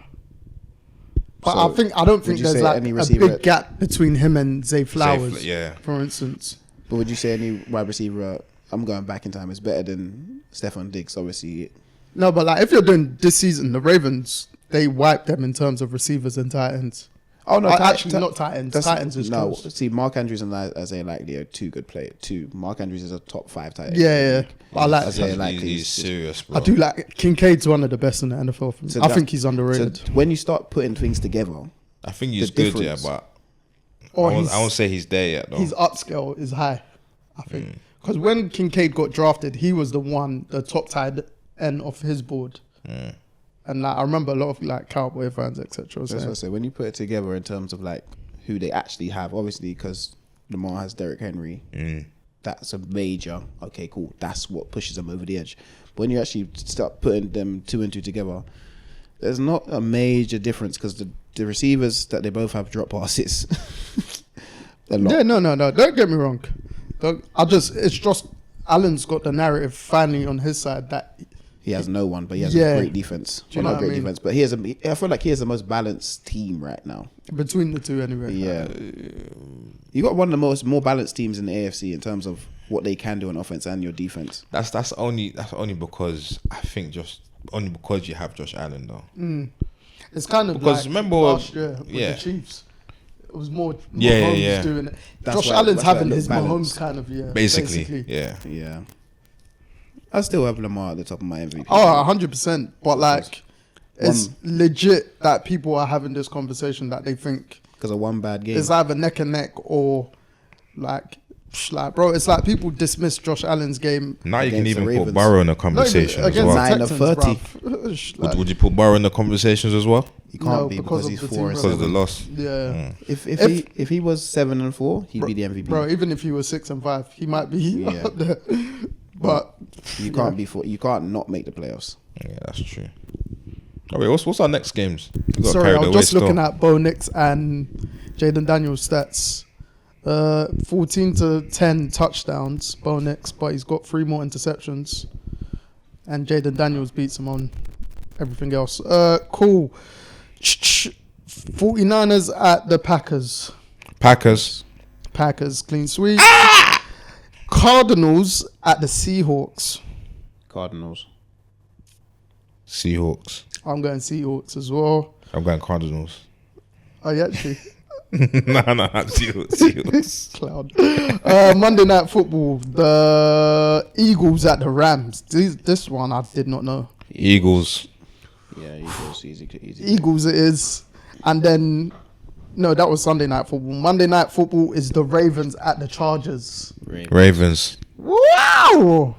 But So, I don't think you there's say like any a receiver big gap between him and Zay Flowers, yeah. for instance. But would you say any wide receiver, I'm going back in time, is better than Stephon Diggs? Obviously, No, but like if you're doing this season, the Ravens, they wiped them in terms of receivers and tight ends. oh no, Actually, not tight ends. that's- Tight ends is no. close. See, Mark Andrews and Isaiah Likely are 2 good players. Mark Andrews is a top 5 tight end. Yeah. I like. Isaiah Likely. He's serious, bro. I do like Kincaid's one of the best in the NFL. For me. So I that- think he's So underrated. when you start putting things together, I think he's the good, yeah, difference- but Or I won't say he's there yet, though. his upscale is high, I think. Because when Kincaid got drafted, he was the top tight end of his board. And like I remember a lot of like Cowboy fans, etc. that's what I say. When you put it together in terms of like who they actually have, obviously because Lamar has Derrick Henry, that's a major. Okay, cool. That's what pushes them over the edge. But when you actually start putting them 2 and 2 together, there's not a major difference because the receivers that they both have drop passes. a lot. Yeah, no. Don't get me wrong. It's just Allen's got the narrative finally on his side that He has no one, but he has Yeah. a great defense. Do you Well, know not what great I mean? defense, but I feel like he has the most balanced team right now. between the two anyway. Yeah, you got one of the more balanced teams in the AFC in terms of what they can do on offense and your defense. That's only because I think only because you have Josh Allen, though. It's kind of Because like remember- last year with yeah. the Chiefs. It was more Yeah, Mahomes yeah. doing it. That's Josh why- Allen's that's why it having looked his balanced. Mahomes kind of year. Basically, yeah. Yeah, I still have Lamar at the top of my MVP. Oh, 100%. But like, it's legit that people are having this conversation that they think because of one bad game. it's either neck and neck or like, bro, it's like people dismiss Josh Allen's game. Now you can Against the even put Ravens. Burrow in the Not even conversation as against well. the 9 of Texans, 30. bruv. Would, Like, would you put Burrow in the conversations as well? He can't No, be because because of he's the 4 team and Because of the 7. loss. yeah. If he was 7 and 4, he'd be the MVP. Bro, even if he was 6 and 5, he might be Yeah. up there. But you can't you can't not make the playoffs. Yeah, that's true. Oh, wait, what's our next games? We got sorry, carried I was away just looking still. at Bo Nix and Jayden Daniels' stats. 14-10 touchdowns, Bo Nix, but he's got 3 more interceptions. And Jayden Daniels beats him on everything else. Cool. 49ers at the Packers. Packers. Clean sweep. Cardinals at the Seahawks. Cardinals. Seahawks. I'm going Seahawks as well. I'm going Cardinals. Oh, yeah, actually. no, Seahawks. Cloud. Monday Night Football. The Eagles at the Rams. This one I did not know. Eagles. Yeah, easy. Eagles it is. And then, no, that was Sunday Night Football. Monday Night Football is the Ravens at the Chargers. Ravens. Wow.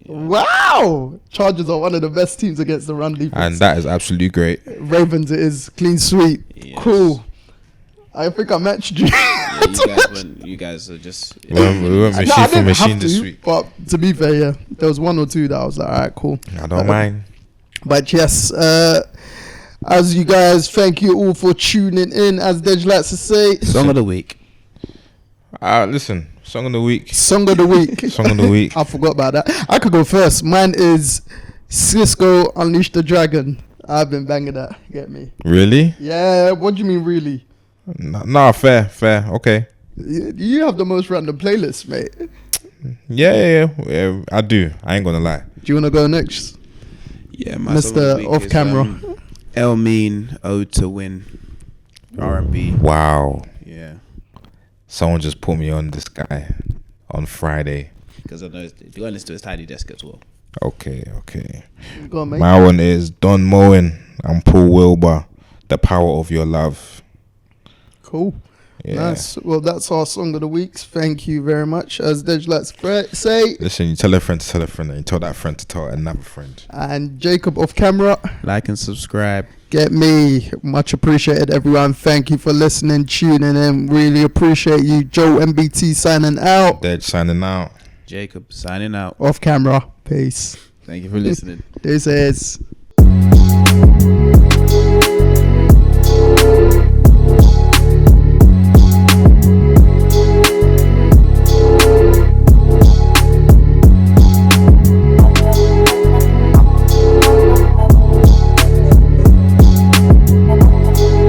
Wow. Chargers are one of the best teams against the run defense. And that is absolutely great. Ravens it is. Clean sweep. Yes. Cool. I think I matched you. You guys are just. We went No, I machine for didn't machine have this to, week. but to be fair, yeah, there was 1 or 2 that I was like, all right, cool. I don't mind. But yes, as you guys, thank you all for tuning in. As Deji likes to say, Song of the week. Listen, song of the week. song of the week. Song of the week. I forgot about that. I could go first. Mine is Cisco Unleash the Dragon. I've been banging that. Get me? Really? Yeah. What do you mean, really? Nah, fair. Okay. You have the most random playlist, mate. Yeah, I do. I ain't gonna lie. Do you want to go next? Yeah, Mr. Off Camera. El Mean, Ode to Win. R&B. Wow. Yeah. Someone just put me on this guy on Friday. Because I know you're going to listen to his Tidy Desk as well. Okay. Go on, mate. My one is Don Moen and Paul Wilbur, The Power of Your Love. Cool. Yeah. Nice. Well, that's our song of the week. Thank you very much. As Deji likes to say. Listen, you tell a friend to tell a friend, and you tell that friend to tell another friend. And Jacob off camera. Like and subscribe. Get me. Much appreciated, everyone. Thank you for listening, tuning in. Really appreciate you. Joe MBT signing out. Deji signing out. Jacob signing out. Off camera. Peace. Thank you for listening. This is.